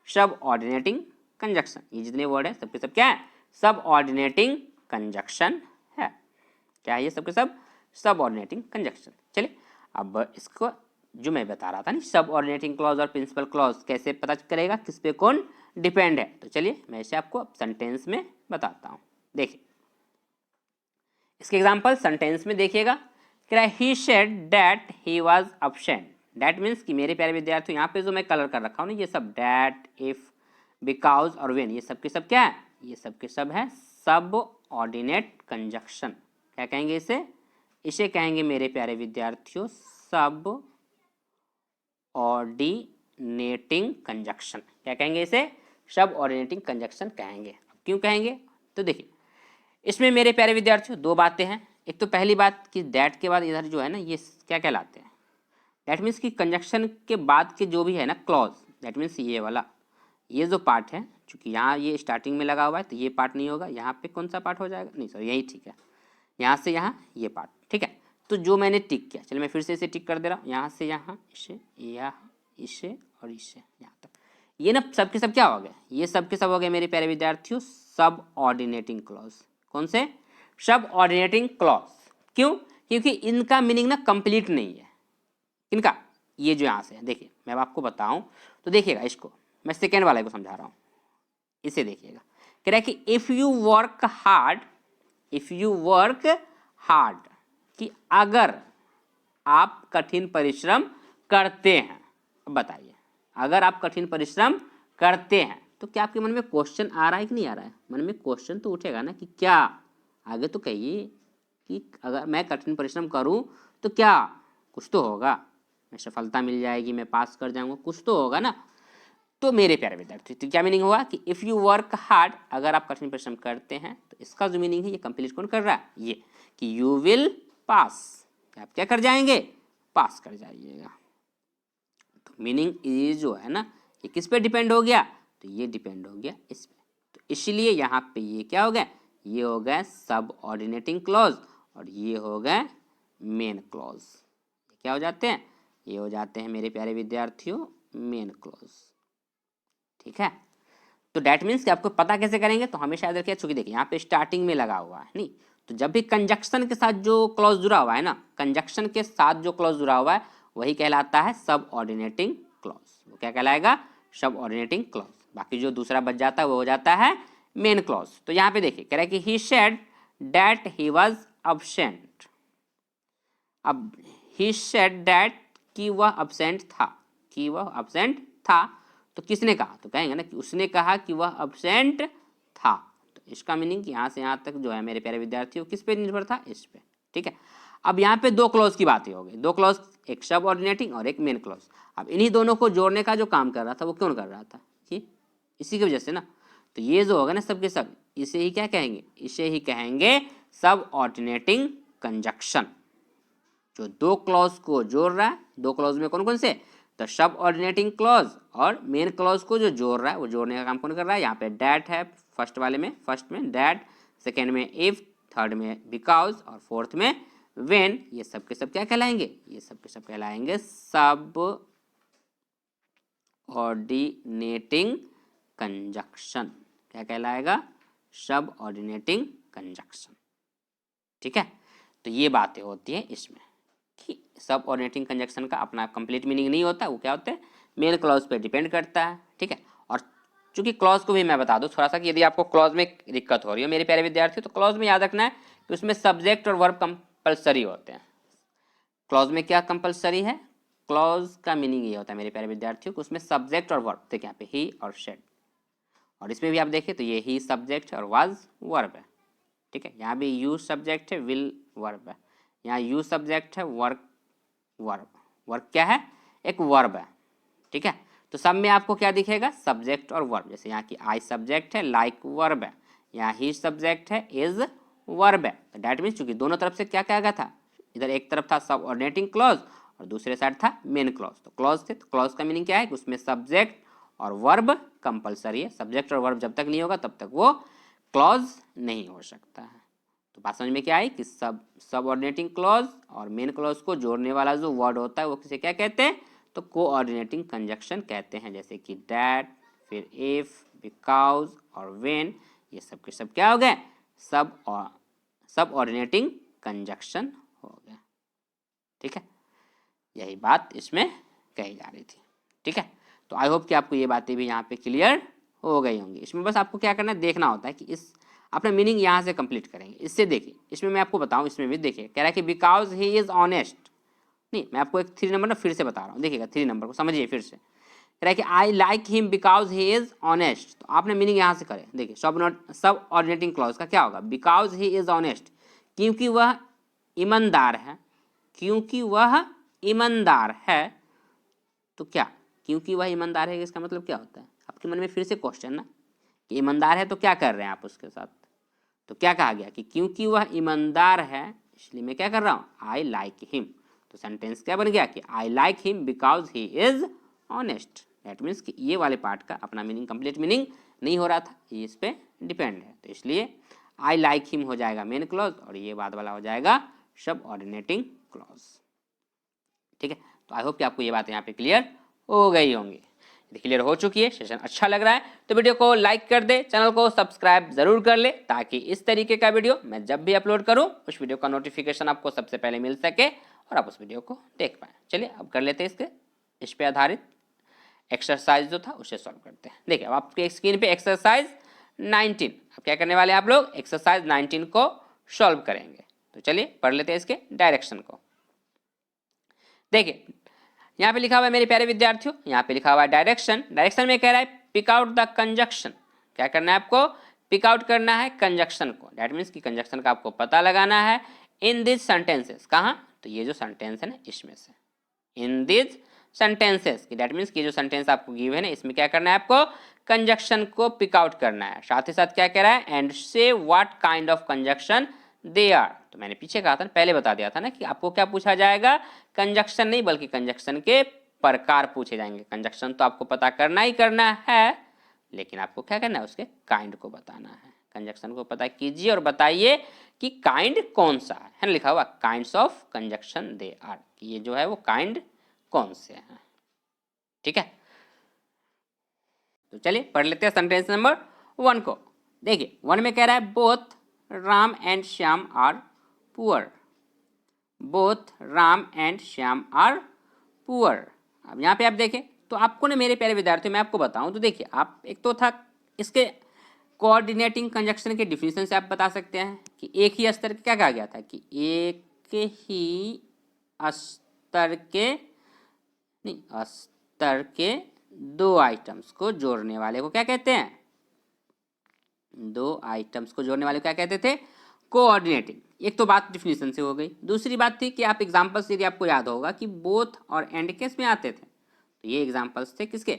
subordinating conjunction. ये जितने वर्ड है सबके सब क्या है? सबऑर्डिनेटिंग कंजक्शन है। क्या है ये सबके सब? Subordinating conjunction. चलिए अब इसको जो मैं बता रहा था नहीं, सबऑर्डिनेटिंग क्लॉज और प्रिंसिपल क्लॉज कैसे पता करेगा किस पे कौन डिपेंड है, तो चलिए मैं इसे आपको सेंटेंस में बताता हूँ। देखिए इसके एग्जाम्पल सेंटेंस में देखिएगा, कह रहा है he said that he was absent. That means कि मेरे प्यारे विद्यार्थियों यहाँ पे जो मैं कलर कर रखा हूँ ना, ये सब दैट, इफ, बिकॉज और व्हेन, ये सब के सब क्या है? ये सब के सब है सब ऑर्डिनेट कंजक्शन। क्या कहेंगे इसे? इसे कहेंगे मेरे प्यारे विद्यार्थियों सब ऑर्डिनेटिंग कंजक्शन। क्या कहेंगे इसे? सब ऑर्डिनेटिंग कंजक्शन कहेंगे। क्यों कहेंगे? तो देखिए इसमें मेरे प्यारे विद्यार्थियों दो बातें हैं। एक तो पहली बात कि दैट के बाद इधर जो है ना ये क्या कहलाते हैं? दैट मीन्स कि कंजक्शन के बाद के जो भी है ना क्लॉज, दैट मीन्स ये वाला, ये जो पार्ट है, चूंकि यहाँ ये स्टार्टिंग में लगा हुआ है तो ये पार्ट नहीं होगा। यहाँ पे कौन सा पार्ट हो जाएगा? नहीं सर यही ठीक है, यहाँ से यहाँ ये पार्ट, ठीक है। तो जो मैंने टिक किया, चलिए मैं फिर से इसे टिक कर दे रहा हूँ, यहाँ से यहाँ, इसे यहाँ, इसे और इसे यहाँ तक, ये ना सब के सब क्या हो गए? ये सब के सब हो गए मेरे प्यारे विद्यार्थियों सब ऑर्डिनेटिंग क्लॉज। कौन से? सब ऑर्डिनेटिंग क्लॉज। क्यों? क्योंकि इनका मीनिंग ना कंप्लीट नहीं है। इनका ये जो यहाँ से है, देखिए मैं आपको बताऊं तो देखिएगा, इसको मैं सेकेंड वाले को समझा रहा हूँ, इसे देखिएगा। कह रहा है कि if you work hard, if you work hard, कि अगर आप कठिन परिश्रम करते हैं। अब बताइए अगर आप कठिन परिश्रम करते हैं तो क्या आपके मन में क्वेश्चन आ रहा है कि नहीं आ रहा है? मन में क्वेश्चन तो उठेगा ना कि क्या, आगे तो कहिए कि अगर मैं कठिन परिश्रम करूं तो क्या, कुछ तो होगा, मैं सफलता मिल जाएगी, मैं पास कर जाऊंगा, कुछ तो होगा ना। तो मेरे प्यारे विद्यार्थी तो क्या मीनिंग हुआ कि इफ़ यू वर्क हार्ड, अगर आप कठिन परिश्रम करते हैं तो इसका जो मीनिंग है ये कंप्लीट कौन कर रहा है? ये कि यू विल पास, आप क्या कर जाएंगे? पास कर जाइएगा। तो मीनिंग ये जो है ना ये किस पे डिपेंड हो गया? तो ये डिपेंड हो गया इस पे। तो इसलिए यहाँ पे ये क्या हो गया? ये हो गया सब ऑर्डिनेटिंग क्लॉज और ये हो गया मेन क्लॉज। क्या हो जाते हैं? ये हो जाते हैं मेरे प्यारे विद्यार्थियों मेन क्लॉज। ठीक है, तो डैट मीन्स कि आपको पता कैसे करेंगे? तो हमेशा याद रखिए, चूंकि देखिए यहाँ पे स्टार्टिंग में लगा हुआ है नहीं, तो जब भी कंजक्शन के साथ जो क्लॉज जुड़ा हुआ है ना, कंजक्शन के साथ जो क्लॉज जुड़ा हुआ है वही कहलाता है सब ऑर्डिनेटिंग क्लॉज। वो क्या कहलाएगा? सब ऑर्डिनेटिंग क्लॉज। बाकी जो दूसरा बच जाता है वो हो जाता है मेन क्लॉज। तो यहाँ पे देखिए कह रहा है कि he said that he was absent. अब ही सेड दैट कि वह अब्सेंट था, कि वह अब्सेंट था, तो किसने कहा? तो कहेंगे ना कि उसने कहा कि वह अब्सेंट था। तो इसका मीनिंग यहाँ से यहाँ तक जो है मेरे प्यारे विद्यार्थियों किस पे निर्भर था? इस पे। ठीक है, अब यहाँ पे दो क्लॉज की बातें हो गई, दो क्लॉज, एक सब ऑर्डिनेटिंग और एक मेन क्लॉज। अब इन्हीं दोनों को जोड़ने का जो काम कर रहा था वो कौन कर रहा था? कि इसी की वजह से ना। तो ये जो होगा ना सबके सब, इसे ही क्या कहेंगे? इसे ही कहेंगे सब ऑर्डिनेटिंग कंजक्शन। जो दो क्लॉज को जोड़ रहा है, दो क्लॉज में कौन कौन से? तो सब ऑर्डिनेटिंग क्लॉज और मेन क्लॉज को जो जोड़ रहा है वो जोड़ने का काम कौन कर रहा है? यहाँ पे डैट है फर्स्ट वाले में, फर्स्ट में डैट, सेकेंड में इफ, थर्ड में बिकॉज और फोर्थ में व्हेन। ये सब के सब क्या कहलाएंगे? ये सब के सब कहलाएंगे सब ऑर्डिनेटिंग कंजक्शन। क्या कहलाएगा? सब ऑर्डिनेटिंग कंजक्शन। ठीक है, तो ये बातें होती है इसमें कि सब ऑर्डिनेटिंग कंजक्शन का अपना कंप्लीट मीनिंग नहीं होता, वो क्या होता है? मेन क्लॉज पे डिपेंड करता है। ठीक है, और चूंकि क्लॉज को भी मैं बता दूं थोड़ा सा कि यदि आपको क्लॉज में दिक्कत हो रही है मेरे प्यारे विद्यार्थियों, तो क्लॉज में याद रखना है कि उसमें सब्जेक्ट और वर्ब कंपल्सरी होते हैं। क्लॉज में क्या कंपल्सरी है? क्लॉज का मीनिंग ये होता है मेरे प्यारे विद्यार्थियों कि उसमें सब्जेक्ट और वर्ब, देखिए यहाँ पे ही और शेड, और इसमें भी आप देखें तो ये ही सब्जेक्ट और वाज वर्ब है। ठीक है, यहाँ भी यू सब्जेक्ट है, विल वर्ब है, यहाँ यू सब्जेक्ट है, वर्क वर्ब। वर्क क्या है? एक वर्ब है। ठीक है, तो सब में आपको क्या दिखेगा? सब्जेक्ट और वर्ब। जैसे यहाँ की आई सब्जेक्ट है, लाइक वर्ब है, यहाँ ही सब्जेक्ट है, इज वर्ब है। तो डैट मीन्स चूंकि दोनों तरफ से क्या कहा गया था, इधर एक तरफ था सब ऑर्डिनेटिंग क्लॉज और दूसरे साइड था मेन क्लॉज। तो क्लॉज थे, तो क्लॉज का मीनिंग क्या है कि उसमें सब्जेक्ट और वर्ब कंपलसरी है। सब्जेक्ट और वर्ब जब तक नहीं होगा तब तक वो क्लॉज नहीं हो सकता है। तो बात समझ में क्या आई कि सब ऑर्डिनेटिंग क्लॉज और मेन क्लॉज को जोड़ने वाला जो वर्ड होता है वो किसे क्या कहते हैं, तो कोऑर्डिनेटिंग कंजक्शन कहते हैं। जैसे कि दैट, फिर इफ, बिकॉज और व्हेन, ये सब के सब क्या हो गए, सब ऑर्डिनेटिंग कंजक्शन हो गया। ठीक है, यही बात इसमें कही जा रही थी। ठीक है, तो आई होप कि आपको ये बातें भी यहाँ पे क्लियर हो गई होंगी। इसमें बस आपको क्या करना है, देखना होता है कि इस अपना मीनिंग यहाँ से कंप्लीट करेंगे। इससे देखिए, इसमें मैं आपको बताऊँ, इसमें भी देखिए कह रहा है कि बिकॉज ही इज ऑनेस्ट। नहीं, मैं आपको एक 3 नंबर ना फिर से बता रहा हूँ, देखिएगा 3 नंबर को समझिए फिर से। कह रहा है कि I like him because he is honest. तो आपने मीनिंग यहाँ से करें, देखिए सब ऑर्डिनेटिंग क्लॉज का क्या होगा, बिकॉज ही इज ऑनेस्ट, क्योंकि वह ईमानदार है। क्योंकि वह ईमानदार है, तो क्या, क्योंकि वह ईमानदार है इसका मतलब क्या होता है, आपके मन में फिर से क्वेश्चन ना कि ईमानदार है तो क्या कर रहे हैं आप उसके साथ। तो क्या कहा गया कि क्योंकि वह ईमानदार है इसलिए मैं क्या कर रहा हूँ, आई लाइक हिम। तो सेंटेंस क्या बन गया कि I like him because he is honest. That means कि ये वाले पार्ट का अपना मीनिंग कंप्लीट मीनिंग नहीं हो रहा था, ये इस पर डिपेंड है। तो इसलिए आई लाइक हिम हो जाएगा मेन क्लॉज और ये बाद वाला हो जाएगा सब ऑर्डिनेटिंग क्लॉज। ठीक है, तो आई होप कि आपको ये बात यहाँ पे क्लियर हो गई होंगी। यदि क्लियर हो चुकी है, सेशन अच्छा लग रहा है तो वीडियो को लाइक कर दे, चैनल को सब्सक्राइब जरूर कर ले, ताकि इस तरीके का वीडियो मैं जब भी अपलोड करूँ उस वीडियो का नोटिफिकेशन आपको सबसे पहले मिल सके और आप उस वीडियो को देख पाएँ। चलिए अब कर लेते हैं इस पे आधारित एक्सरसाइज जो था उसे सॉल्व करते हैं। देखिए अब आपके स्क्रीन पे एक्सरसाइज 19, अब क्या करने वाले हैं आप लोग, एक्सरसाइज 19 को सॉल्व करेंगे। तो चलिए पढ़ लेते हैं इसके डायरेक्शन को। देखिए यहाँ पे लिखा हुआ है मेरे प्यारे विद्यार्थियों, यहाँ पे लिखा हुआ है डायरेक्शन। डायरेक्शन में कह रहा है पिक आउट द कंजक्शन। क्या करना है आपको, पिक आउट करना है कंजक्शन को। दैट मीन्स कि कंजक्शन का आपको पता लगाना है इन दिस सेंटेंसेस। कहाँ, तो ये जो सेंटेंस है ना इसमें से, इन दिस सेंटेंसेस की, दैट मीन्स कि जो सेंटेंस आपको गिव है ना इसमें क्या करना है आपको, कंजक्शन को पिक आउट करना है। साथ ही साथ क्या कह रहा है, एंड से what kind of conjunction they are. तो मैंने पीछे कहा था, पहले बता दिया था ना कि आपको क्या पूछा जाएगा, कंजक्शन नहीं बल्कि कंजक्शन के प्रकार पूछे जाएंगे। कंजक्शन तो आपको पता करना ही करना है, लेकिन आपको क्या करना है, उसके काइंड को बताना है। कंजक्शन को पता कीजिए और बताइए कि काइंड कौन सा है ना, लिखा हुआ kinds of conjunction they are, कि ये जो है वो काइंड कौन से हैं। ठीक है, तो चलिए पढ़ लेते हैं सेंटेंस नंबर 1 को। देखिए 1 में कह रहा है both Ram and Shyam are poor. Both Ram and Shyam are poor. अब यहाँ पे आप देखें तो आपको ना मेरे प्यारे विद्यार्थियों मैं आपको बताऊं तो देखिए, आप एक तो था इसके कोऑर्डिनेटिंग कंजक्शन के डिफिनेशन से आप बता सकते हैं कि एक ही स्तर क्या कहा गया था, कि एक ही स्तर के नहीं स्तर के दो आइटम्स को जोड़ने वाले को क्या कहते हैं, दो आइटम्स को जोड़ने वाले को क्या कहते थे, कोऑर्डिनेटिंग। एक तो बात डिफिनेशन से हो गई। दूसरी बात थी कि आप एग्जांपल्स यदि आपको याद होगा कि बोथ और एंड केस में आते थे, तो ये एग्जांपल्स थे किसके,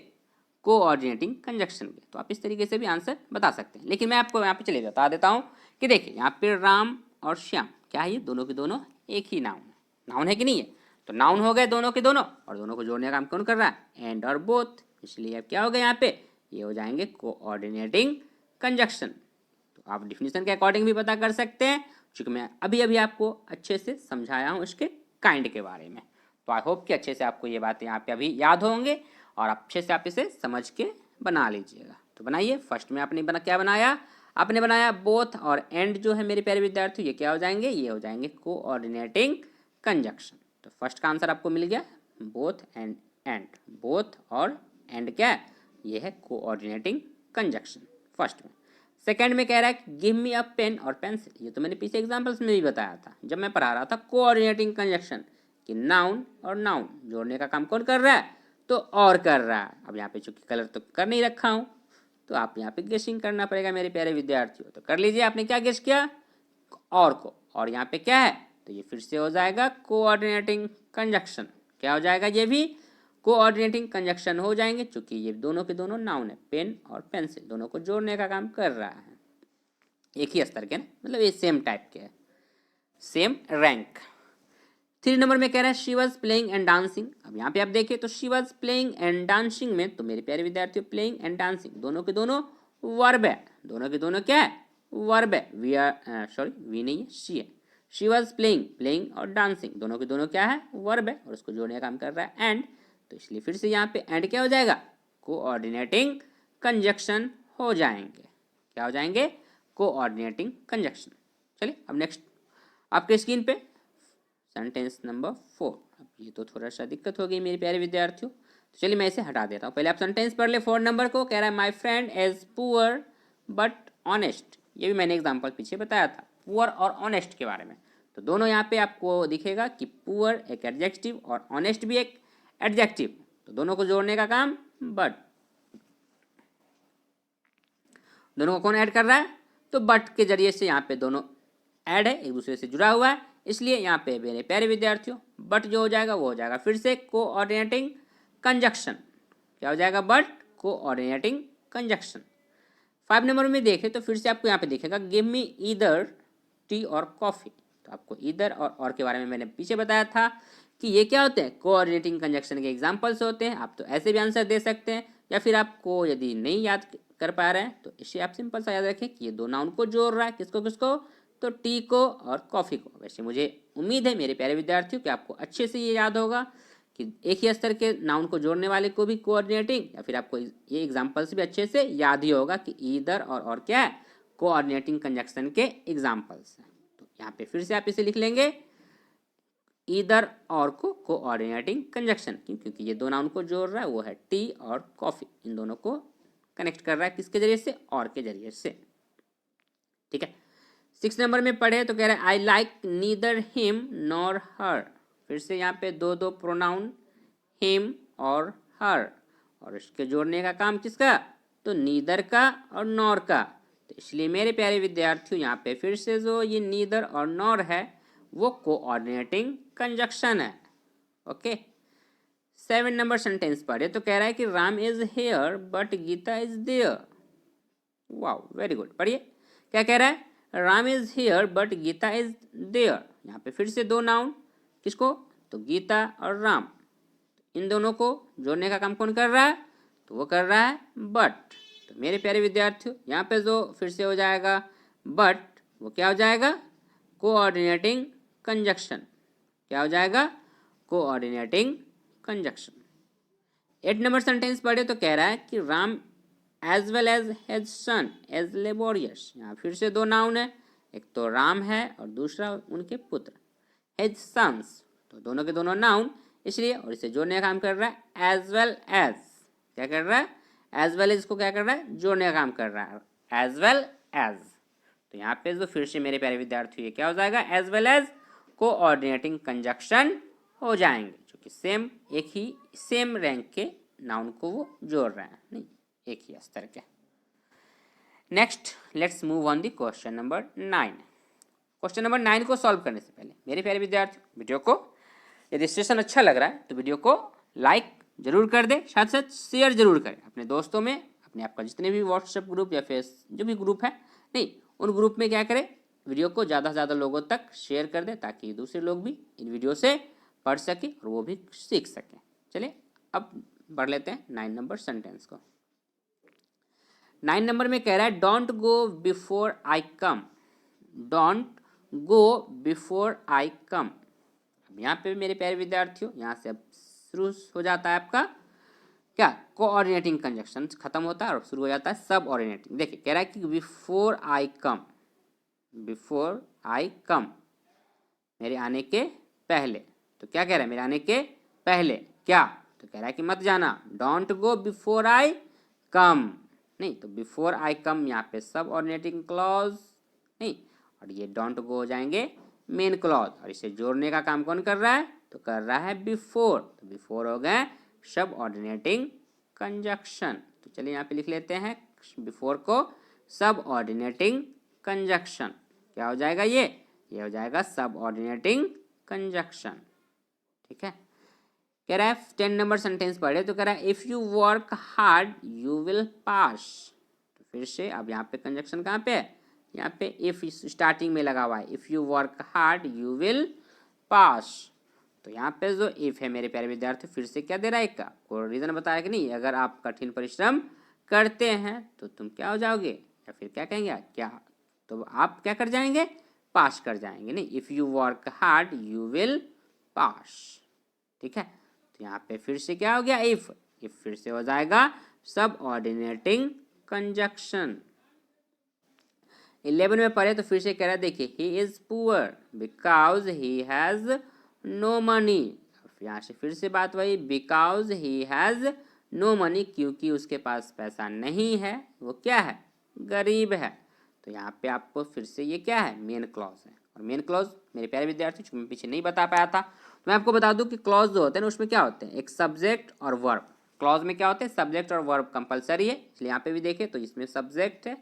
कोऑर्डिनेटिंग कंजक्शन के। तो आप इस तरीके से भी आंसर बता सकते हैं। लेकिन मैं आपको यहाँ पे चलिए बता देता हूँ कि देखिए यहाँ पे राम और श्याम क्या है, ये दोनों के दोनों एक ही नाउन है। नाउन है कि नहीं है, तो नाउन हो गए दोनों के दोनों, और दोनों को जोड़ने का काम कौन कर रहा है, एंड और बोथ। इसलिए अब क्या हो गया यहाँ पे, ये हो जाएंगे कोऑर्डिनेटिंग कंजक्शन। तो आप डिफिनेशन के अकॉर्डिंग भी पता कर सकते हैं, क्योंकि मैं अभी अभी आपको अच्छे से समझाया हूँ इसके काइंड के बारे में। तो आई होप कि अच्छे से आपको ये बातें यहाँ पे अभी याद होंगे और अच्छे से आप इसे समझ के बना लीजिएगा। तो बनाइए। फर्स्ट में आपने क्या बनाया, आपने बनाया बोथ और एंड जो है मेरे प्यारे विद्यार्थी, ये क्या हो जाएंगे, ये हो जाएंगे कोऑर्डिनेटिंग कंजक्शन। तो फर्स्ट का आंसर आपको मिल गया बोथ एंड एंड। बोथ और एंड क्या है, ये है कोऑर्डिनेटिंग कंजक्शन फर्स्ट में। सेकंड में कह रहा है गिव मी अ पेन और पेंसिल। ये तो मैंने पीछे एग्जांपल्स में भी बताया था जब मैं पढ़ा रहा था कोऑर्डिनेटिंग कंजक्शन, कि नाउन और नाउन जोड़ने का काम कौन कर रहा है, तो और कर रहा है। अब यहाँ पे चूंकि कलर तो कर नहीं रखा हूँ, तो आप यहाँ पे गेसिंग करना पड़ेगा मेरे प्यारे विद्यार्थियों। तो कर लीजिए, आपने क्या गेस किया, और को, और यहाँ पे क्या है, तो ये फिर से हो जाएगा कोऑर्डिनेटिंग कंजक्शन। क्या हो जाएगा, ये भी कोऑर्डिनेटिंग कंजक्शन हो जाएंगे, क्योंकि ये दोनों के दोनों नाउन है, पेन और पेंसिल दोनों को जोड़ने का काम कर रहा है। एक ही स्तर के ना, मतलब ये सेम टाइप के है, सेम रैंक। 3 नंबर में कह रहा है she was playing and dancing. अब यहाँ पे आप देखें तो she was playing and dancing में, तो मेरे प्यारे विद्यार्थियों प्लेइंग एंड डांसिंग दोनों के दोनों वर्ब है, दोनों के दोनों क्या है, वर्ब है। वी आर सॉरी वी नहीं है, शी है। शी वॉज प्लेइंग, प्लेइंग और डांसिंग दोनों के दोनों क्या है, वर्ब है, और उसको जोड़ने का काम कर रहा है एंड, तो इसलिए फिर से यहाँ पे एंड क्या हो जाएगा, कोऑर्डिनेटिंग कंजक्शन हो जाएंगे। क्या हो जाएंगे, कोऑर्डिनेटिंग कंजक्शन। चलिए अब नेक्स्ट आपके स्क्रीन पे सेंटेंस नंबर 4। अब ये तो थोड़ा सा दिक्कत हो गई मेरे प्यारे विद्यार्थियों, तो चलिए मैं इसे हटा देता हूँ। पहले आप सेंटेंस पढ़ ले 4 नंबर को। कह रहा है my friend is poor but honest. ये भी मैंने एग्जाम्पल पीछे बताया था पुअर और ऑनेस्ट के बारे में। तो दोनों यहाँ पे आपको दिखेगा कि पुअर एक एडजेक्टिव और ऑनेस्ट भी एक एडजेक्टिव, तो दोनों को जोड़ने का काम बट। दोनों को कौन ऐड कर रहा है, तो बट के जरिए से यहाँ पे दोनों ऐड है, एक दूसरे से जुड़ा हुआ है, इसलिए यहाँ पे मेरे प्यारे विद्यार्थियों बट जो हो जाएगा वो हो जाएगा फिर से कोऑर्डिनेटिंग कंजक्शन। क्या हो जाएगा, बट कोऑर्डिनेटिंग कंजक्शन। 5 नंबर में देखें तो फिर से आपको यहाँ पे दिखेगा गिव मी ईदर टी और कॉफ़ी। तो आपको ईदर और के बारे में मैंने पीछे बताया था कि ये क्या होते हैं, कोऑर्डिनेटिंग कंजक्शन के एग्जाम्पल्स होते हैं। आप तो ऐसे भी आंसर दे सकते हैं, या फिर आपको यदि नहीं याद कर पा रहे हैं तो इसे आप सिंपल सा याद रखें कि ये दो नाउन को जोड़ रहा है, किसको किसको, तो टी को और कॉफ़ी को। वैसे मुझे उम्मीद है मेरे प्यारे विद्यार्थियों कि आपको अच्छे से ये याद होगा कि एक ही स्तर के नाउन को जोड़ने वाले को भी कोऑर्डिनेटिंग, या फिर आपको ये एग्जाम्पल्स भी अच्छे से याद ही होगा कि ईदर और क्या है, कोऑर्डिनेटिंग कंजक्शन के एग्जाम्पल्स हैं। तो यहाँ पे फिर से आप इसे लिख लेंगे ईदर और को कोऑर्डिनेटिंग कंजक्शन, क्योंकि ये दो नाउन को जोड़ रहा है वो है टी और कॉफ़ी, इन दोनों को कनेक्ट कर रहा है किसके जरिए से, और के जरिए से। ठीक है, 6 नंबर में पढ़े तो कह रहा है I like neither him nor her. फिर से यहाँ पे दो दो प्रोनाउन हिम और हर, और इसके जोड़ने का काम किसका, तो नीदर का और नॉर का। तो इसलिए मेरे प्यारे विद्यार्थियों यहाँ पे फिर से जो ये नीदर और नॉर है वो कोऑर्डिनेटिंग कंजक्शन है। ओके, 7 नंबर सेंटेंस पढ़े तो कह रहा है कि Ram is here but Gita is there. Wow, very good. पढ़िए क्या कह रहा है, Ram is here but Gita is there. यहाँ पे फिर से दो नाउन, किसको, तो गीता और राम, इन दोनों को जोड़ने का काम कौन कर रहा है, तो वो कर रहा है बट। तो मेरे प्यारे विद्यार्थियों यहाँ पे जो फिर से हो जाएगा बट, वो क्या हो जाएगा, कोऑर्डिनेटिंग कंजक्शन। क्या हो जाएगा, कोऑर्डिनेटिंग कंजक्शन। 8 नंबर सेंटेंस पढ़े तो कह रहा है कि Ram as well as his son is laborious. यहाँ फिर से दो नाउन है, एक तो राम है और दूसरा उनके पुत्र हेज सन्स, तो दोनों के दोनों नाउन इसलिए, और इसे जोड़ने का काम कर रहा है एज वेल एज। क्या कर रहा है, एज वेल एज, इसको क्या कर रहा है, जोड़ने का काम कर रहा है एज वेल एज। तो यहाँ पे जो फिर से मेरे प्यारे विद्यार्थी ये क्या हो जाएगा, as well as coordinating conjunction हो जाएंगे, जो कि सेम एक ही सेम रैंक के नाउन को वो जोड़ रहा है, नहीं एक ही स्तर के। Next let's move on the question number 9। Question number 9 को सॉल्व करने से पहले मेरे प्यारे विद्यार्थियों वीडियो को यदि सेशन अच्छा लग रहा है तो वीडियो को लाइक जरूर कर दें, साथ साथ शेयर जरूर करें अपने दोस्तों में, अपने आपका जितने भी व्हाट्सएप ग्रुप या फेस जो भी ग्रुप है, नहीं उन ग्रुप में क्या करें, वीडियो को ज़्यादा से ज़्यादा लोगों तक शेयर कर दें ताकि दूसरे लोग भी इन वीडियो से पढ़ सकें और वो भी सीख सकें। चलिए अब पढ़ लेते हैं 9 नंबर सेंटेंस को। 9 नंबर में कह रहा है don't go before I come. Don't go before I come. अब यहाँ पे मेरे प्यारे विद्यार्थियों यहाँ से अब शुरू हो जाता है आपका क्या, कोऑर्डिनेटिंग कंजक्शन खत्म होता है और शुरू हो जाता है सब ऑर्डिनेटिंग। देखिए कह रहा है कि before I come, before I कम मेरे आने के पहले। तो क्या कह रहा है, मेरे आने के पहले क्या, तो कह रहा है कि मत जाना, डोंट गो बिफोर आई कम, नहीं तो बिफोर आई कम यहाँ पे सब ऑर्डिनेटिंग क्लॉज, नहीं और ये डोंट गो हो जाएंगे मेन क्लॉज, और इसे जोड़ने का काम कौन कर रहा है, तो कर रहा है बिफोर। तो बिफोर हो गए सब ऑर्डिनेटिंग कंजक्शन। तो चलिए यहाँ पे लिख लेते हैं बिफोर को सब ऑर्डिनेटिंग कंजक्शन। क्या हो जाएगा ये हो जाएगा सब ऑर्डिनेटिंग कंजक्शन। ठीक है, कह रहा है 10 नंबर सेंटेंस पढ़े तो कह रहा है if you work hard you will pass. तो फिर से अब यहाँ पे कंजक्शन कहाँ पे है, यहाँ पे इफ स्टार्टिंग में लगा हुआ है, if you work hard you will pass. तो यहाँ पे जो इफ है मेरे प्यारे विद्यार्थी, फिर से क्या दे रहा है, का कोई रीजन बताया कि नहीं, अगर आप कठिन परिश्रम करते हैं तो तुम क्या हो जाओगे, या फिर क्या कहेंगे, क्या, तो आप क्या कर जाएंगे, पास कर जाएंगे। नहीं, if you work hard you will pass. ठीक है, तो यहाँ पे फिर से क्या हो गया, इफ फिर से हो जाएगा सब ऑर्डिनेटिंग कंजक्शन। 11 में पढ़े तो फिर से कह रहा है, देखिए he is poor because he has no money. यहाँ से फिर से बात वही, because he has no money, क्योंकि उसके पास पैसा नहीं है, वो क्या है, गरीब है। तो यहाँ पे आपको फिर से ये क्या है, मेन क्लॉज है। और मेन क्लॉज मेरे प्यारे विद्यार्थी, मैं पीछे नहीं बता पाया था, तो मैं आपको बता दूं कि क्लॉज जो होते हैं ना, उसमें क्या होते हैं, एक सब्जेक्ट और वर्ब। क्लॉज में क्या होते हैं, सब्जेक्ट और वर्ब कंपलसरी है, इसलिए यहाँ पे भी देखें तो इसमें सब्जेक्ट है,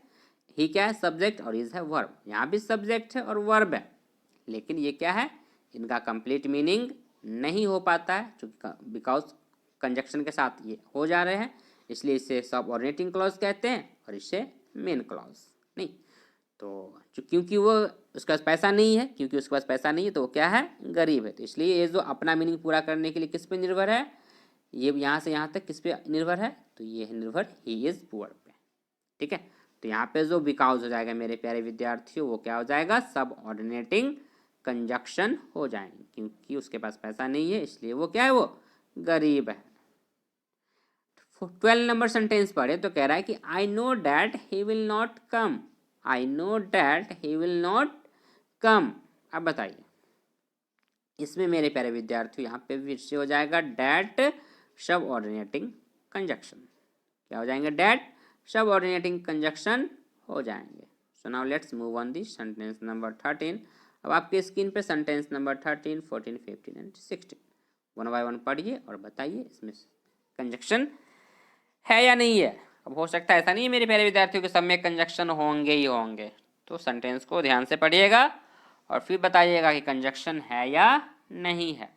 ही क्या है, सब्जेक्ट, और इज है वर्ब। यहाँ भी सब्जेक्ट है और वर्ब है, लेकिन ये क्या है, इनका कंप्लीट मीनिंग नहीं हो पाता है, क्योंकि बिकॉज कंजक्शन के साथ ये हो जा रहे हैं, इसलिए इसे सबऑर्डिनेटिंग क्लॉज कहते हैं और इसे मेन क्लॉज। नहीं, तो क्योंकि वो उसके पास पैसा नहीं है, क्योंकि उसके पास पैसा नहीं है तो वो क्या है, गरीब है। तो इसलिए ये जो अपना मीनिंग पूरा करने के लिए किस पे निर्भर है, ये यहाँ से यहाँ तक किस पे निर्भर है, तो ये है निर्भर ही इज पुअर पे। ठीक है, तो यहाँ पे जो बिकॉज हो जाएगा मेरे प्यारे विद्यार्थियों, वो क्या हो जाएगा, सब ऑर्डिनेटिंग कंजक्शन हो जाएंगे, क्योंकि उसके पास पैसा नहीं है, इसलिए वो क्या है, वो गरीब है। 12 नंबर सेंटेंस पढ़े तो कह रहा है कि I know that he will not come, I know that he will not come. अब बताइए, इसमें मेरे प्यारे विद्यार्थियों यहाँ पे फिर से हो जाएगा डैट सब ऑर्डिनेटिंग कंजक्शन। क्या हो जाएंगे, डैट सब ऑर्डिनेटिंग कंजक्शन हो जाएंगे। So now let's move on the sentence number 13। अब आपके स्क्रीन पे sentence number 13, 14, 15 and 16 one by one पढ़िए और बताइए इसमें कंजक्शन है या नहीं है। अब हो सकता है ऐसा नहीं है मेरे प्यारे विद्यार्थियों के सब में कंजक्शन होंगे ही होंगे, तो सेंटेंस को ध्यान से पढ़िएगा और फिर बताइएगा कि कंजक्शन है या नहीं है।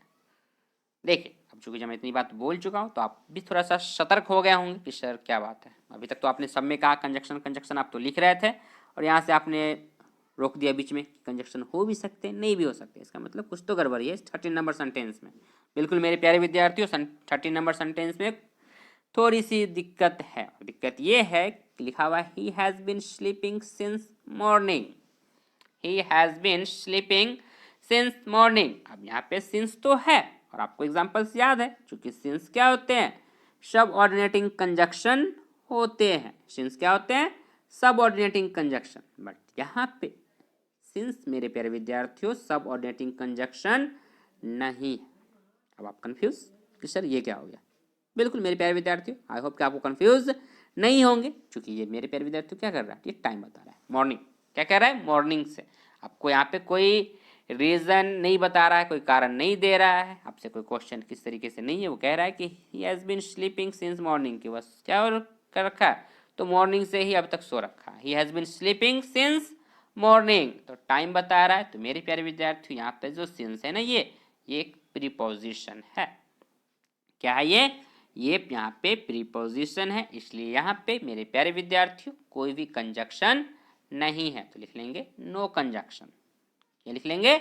देखिए, अब चूंकि जब मैं इतनी बात बोल चुका हूँ तो आप भी थोड़ा सा सतर्क हो गए होंगे कि सर क्या बात है, अभी तक तो आपने सब में कहा कंजक्शन कंजक्शन, आप तो लिख रहे थे और यहाँ से आपने रोक दिया बीच में, कंजक्शन हो भी सकते नहीं भी हो सकते, इसका मतलब कुछ तो गड़बड़ी है 13 नंबर सेंटेंस में। बिल्कुल मेरे प्यारे विद्यार्थियों, 13 नंबर सेंटेंस में थोड़ी सी दिक्कत है। दिक्कत ये है कि लिखा हुआ he has been sleeping since morning, he has been sleeping since morning. अब यहाँ पे सिंस तो है और आपको एग्जाम्पल्स याद है, क्योंकि सिंस क्या होते हैं, सब ऑर्डिनेटिंग कंजक्शन होते हैं। सिंस क्या होते हैं, सब ऑर्डिनेटिंग कंजक्शन। बट यहाँ पे सिंस मेरे प्यारे विद्यार्थियों सब ऑर्डिनेटिंग कंजक्शन नहीं है। अब आप कंफ्यूज कि सर ये क्या हो गया। बिल्कुल मेरे प्यारे विद्यार्थियों, आई होप कि आपको कंफ्यूज नहीं होंगे, क्योंकि ये मेरे प्यारे विद्यार्थियों क्या कर रहा है, ये टाइम बता रहा है, मॉर्निंग। क्या कह रहा है, मॉर्निंग से। आपको यहाँ पे कोई रीज़न नहीं बता रहा है, कोई कारण नहीं दे रहा है, आपसे कोई क्वेश्चन किस तरीके से नहीं है, वो कह रहा है कि he has been sleeping since morning, की बस क्या कर रखा है, तो मॉर्निंग से ही अब तक सो रखा है। He has been sleeping since morning, तो टाइम बता रहा है। तो मेरे प्यारे विद्यार्थियों यहाँ पे जो सिंस है ना, ये एक प्रीपोजिशन है। क्या है ये यहाँ पे प्रीपोजिशन है, इसलिए यहाँ पे मेरे प्यारे विद्यार्थियों कोई भी कंजक्शन नहीं है, तो लिख लेंगे नो कंजक्शन। क्या लिख लेंगे,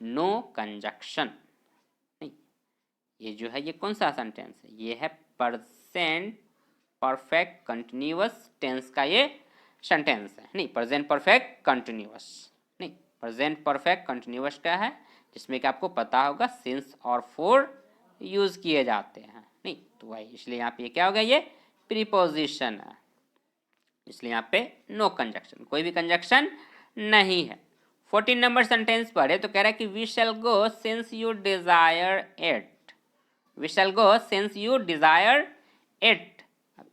नो कंजक्शन। नहीं, ये जो है ये कौन सा सेंटेंस है, ये है प्रेजेंट परफेक्ट कंटिन्यूअस टेंस का ये सेंटेंस है। नहीं, प्रेजेंट परफेक्ट कंटिन्यूअस नहीं, प्रेजेंट परफेक्ट कंटिन्यूअस क्या है, जिसमें कि आपको पता होगा सिंस और फोर यूज किए जाते हैं। नहीं, तो वही, इसलिए यहाँ पे क्या होगा, ये प्रीपोजिशन है, इसलिए यहाँ पे नो कंजक्शन, कोई भी कंजक्शन नहीं है। 14 नंबर सेंटेंस पढ़े तो कह रहा है कि we shall go since you desire it, we shall go since you desire it.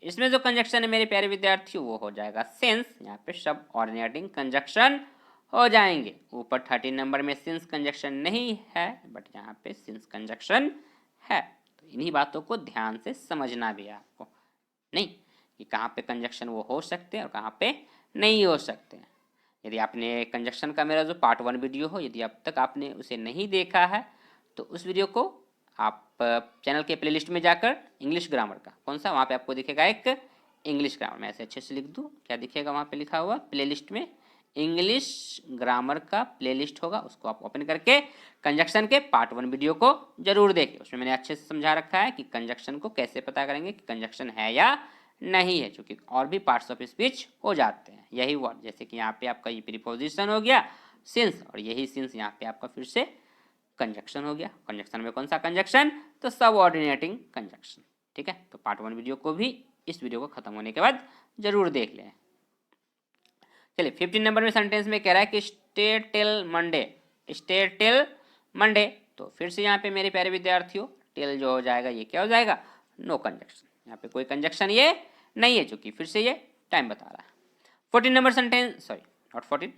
इसमें जो कंजक्शन है मेरे प्यारे विद्यार्थियों वो हो जाएगा सिंस, यहाँ पे सब ऑर्डिनेटिंग कंजक्शन हो जाएंगे। ऊपर 13 नंबर में सिंस कंजक्शन नहीं है, बट यहाँ पे सिंस कंजक्शन है। तो इन्हीं बातों को ध्यान से समझना भी है आपको, नहीं कि कहाँ पे कंजक्शन वो हो सकते हैं और कहाँ पे नहीं हो सकते हैं। यदि आपने कंजक्शन का मेरा जो पार्ट 1 वीडियो हो, यदि अब तक आपने उसे नहीं देखा है तो उस वीडियो को आप चैनल के प्लेलिस्ट में जाकर इंग्लिश ग्रामर का कौन सा, वहाँ पे आपको दिखेगा एक इंग्लिश ग्रामर, मैं ऐसे अच्छे से लिख दूँ, क्या दिखेगा वहाँ पे लिखा हुआ प्लेलिस्ट में, इंग्लिश ग्रामर का प्लेलिस्ट होगा, उसको आप ओपन करके कंजक्शन के पार्ट 1 वीडियो को जरूर देखिए। उसमें मैंने अच्छे से समझा रखा है कि कंजक्शन को कैसे पता करेंगे कि कंजक्शन है या नहीं है, क्योंकि और भी पार्ट्स ऑफ स्पीच हो जाते हैं यही वर्ड, जैसे कि यहाँ पे आपका ये प्रीपोजिशन हो गया सिंस, और यही सिंस यहाँ पे आपका फिर से कंजक्शन हो गया। कंजक्शन में कौन सा कंजक्शन, तो सबऑर्डिनेटिंग कंजक्शन। ठीक है, तो पार्ट 1 वीडियो को भी इस वीडियो को खत्म होने के बाद जरूर देख लें। चलिए 15 नंबर में सेंटेंस में कह रहा है कि stay till Monday, stay till Monday. तो फिर से यहाँ पे मेरे प्यारे विद्यार्थियों टिल जो हो जाएगा ये क्या हो जाएगा, नो कंजक्शन। यहाँ पे कोई कंजक्शन ये नहीं है, चूंकि फिर से ये टाइम बता रहा है। 14 number sentence, sorry not 14,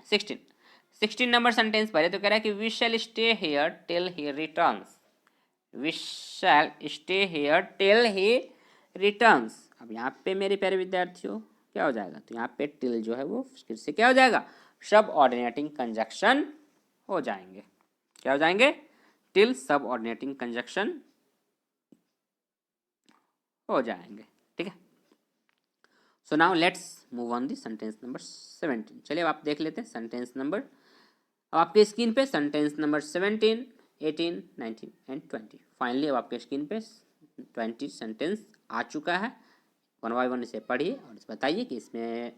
16 number sentence पढ़े तो कह रहा है कि we shall stay here till he returns, we shall stay here till he returns. अब यहाँ पे मेरे प्यारे विद्यार्थियों क्या हो जाएगा, तो यहाँ पे टिल जो है वो फिर से क्या हो जाएगा, सब ऑर्डिनेटिंग कंजक्शन हो जाएंगे। क्या हो जाएंगे, टिल सब ऑर्डिनेटिंग कंजक्शन हो जाएंगे। ठीक है, so now let's move on the sentence number 17। चलिए अब आप देख लेते हैं सेंटेंस नंबर, अब आपके स्क्रीन पे सेंटेंस नंबर 17, 18, 19 एंड 20। फाइनली अब आपके स्क्रीन पे 20 सेंटेंस आ चुका है। 1 बाय 1 इसे पढ़िए और इसे बताइए कि इसमें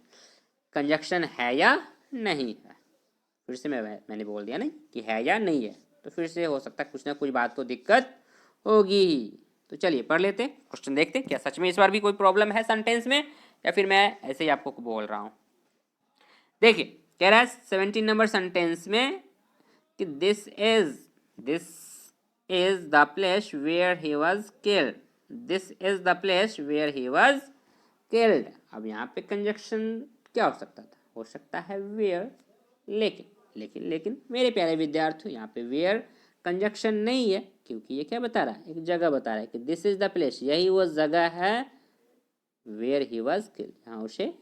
कंजक्शन है या नहीं है। फिर से मैंने बोल दिया नहीं कि है या नहीं है, तो फिर से हो सकता है कुछ ना कुछ बात तो दिक्कत होगी। तो चलिए पढ़ लेते हैं, क्वेश्चन देखते हैं क्या सच में इस बार भी कोई प्रॉब्लम है सेंटेंस में या फिर मैं ऐसे ही आपको बोल रहा हूँ। देखिए कह रहा है 17 नंबर सेंटेंस में कि this is the place where he was killed, this is the place where he was killed. अब यहाँ पे कंजक्शन क्या हो सकता था, हो सकता है वेयर, लेकिन मेरे प्यारे विद्यार्थियों यहाँ पे वेयर कंजक्शन नहीं है, क्योंकि ये क्या बता रहा है, एक जगह बता रहा है कि दिस इज द प्लेस, यही वो जगह है वेयर ही वाज किल्ड, यहाँ उसे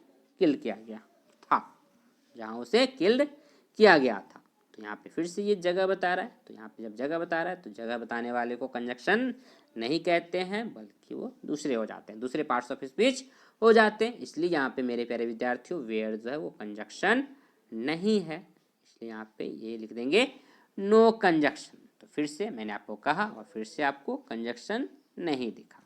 किल किया गया था, जहाँ उसे किल्ड किया गया था। तो यहाँ पे फिर से ये जगह बता रहा है, तो यहाँ पे जब जगह बता रहा है तो जगह बताने वाले को कंजक्शन नहीं कहते हैं, बल्कि वो दूसरे हो जाते हैं, दूसरे पार्ट्स ऑफ स्पीच हो जाते हैं। इसलिए यहाँ पे मेरे प्यारे विद्यार्थियों वेयर जो है वो कंजक्शन नहीं है, इसलिए यहाँ पे ये लिख देंगे नो कंजक्शन। तो फिर से मैंने आपको कहा और फिर से आपको कंजक्शन नहीं दिखा।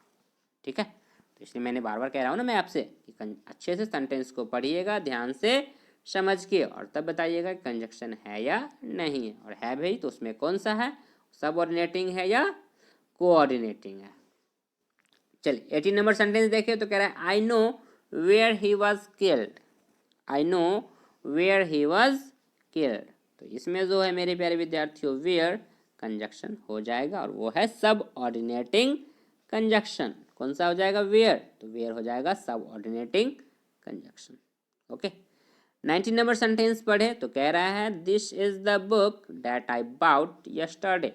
ठीक है, तो इसलिए मैंने बार बार कह रहा हूँ ना मैं आपसे कि अच्छे से सेंटेंस को पढ़िएगा ध्यान से समझ के, और तब बताइएगा कंजक्शन है या नहीं है, और है भाई तो उसमें कौन सा है, सबऑर्डिनेटिंग है या कोऑर्डिनेटिंग है। चलिए 18 नंबर सेंटेंस देखिए तो कह रहा है I know where he was killed, I know where he was killed. तो इसमें जो है मेरे प्यारे विद्यार्थियों वेयर कंजक्शन हो जाएगा और वो है सबऑर्डिनेटिंग कंजक्शन। कौन सा हो जाएगा, वेयर, तो वेयर हो जाएगा subordinating conjunction. Okay 19 number sentence पढ़े तो कह रहा है this is the book that I bought yesterday,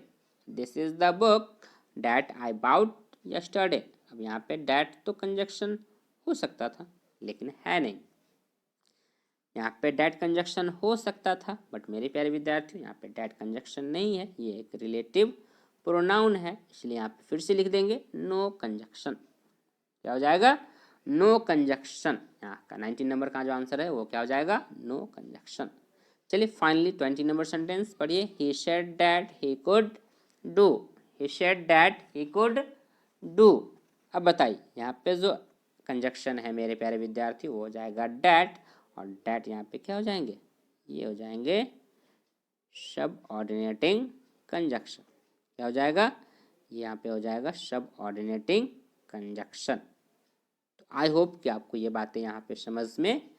this is the book that I bought yesterday. अब यहाँ पे डैट तो कंजक्शन हो सकता था लेकिन है नहीं, यहाँ पे डैट कंजक्शन हो सकता था बट मेरे प्यारे विद्यार्थी यहाँ पे डैट कंजक्शन नहीं है, ये एक रिलेटिव प्रोनाउन है, इसलिए यहाँ पे फिर से लिख देंगे नो कंजक्शन। क्या हो जाएगा, नो कंजक्शन। यहाँ का 19 नंबर का जो आंसर है वो क्या हो जाएगा, नो कंजक्शन। चलिए फाइनली 20 नंबर सेंटेंस पढ़िए, he said that he could do, he said that he could do. अब बताइए यहाँ पे जो कंजक्शन है मेरे प्यारे विद्यार्थी वो हो जाएगा डैट, और डैट यहाँ पे क्या हो जाएंगे, ये हो जाएंगे सबऑर्डिनेटिंग कंजक्शन। क्या हो जाएगा, यहाँ पे हो जाएगा सबऑर्डिनेटिंग कंजक्शन। तो आई होप कि आपको ये बातें यहाँ पे समझ में,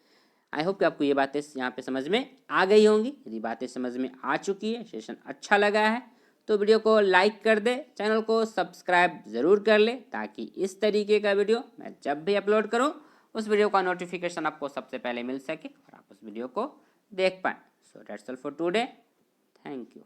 आई होप कि आपको ये बातें यहाँ पे समझ में आ गई होंगी। यदि बातें समझ में आ चुकी है, सेशन अच्छा लगा है तो वीडियो को लाइक कर दे, चैनल को सब्सक्राइब ज़रूर कर ले, ताकि इस तरीके का वीडियो मैं जब भी अपलोड करूँ उस वीडियो का नोटिफिकेशन आपको सबसे पहले मिल सके और आप उस वीडियो को देख पाएँ। So that's all for today, thank you.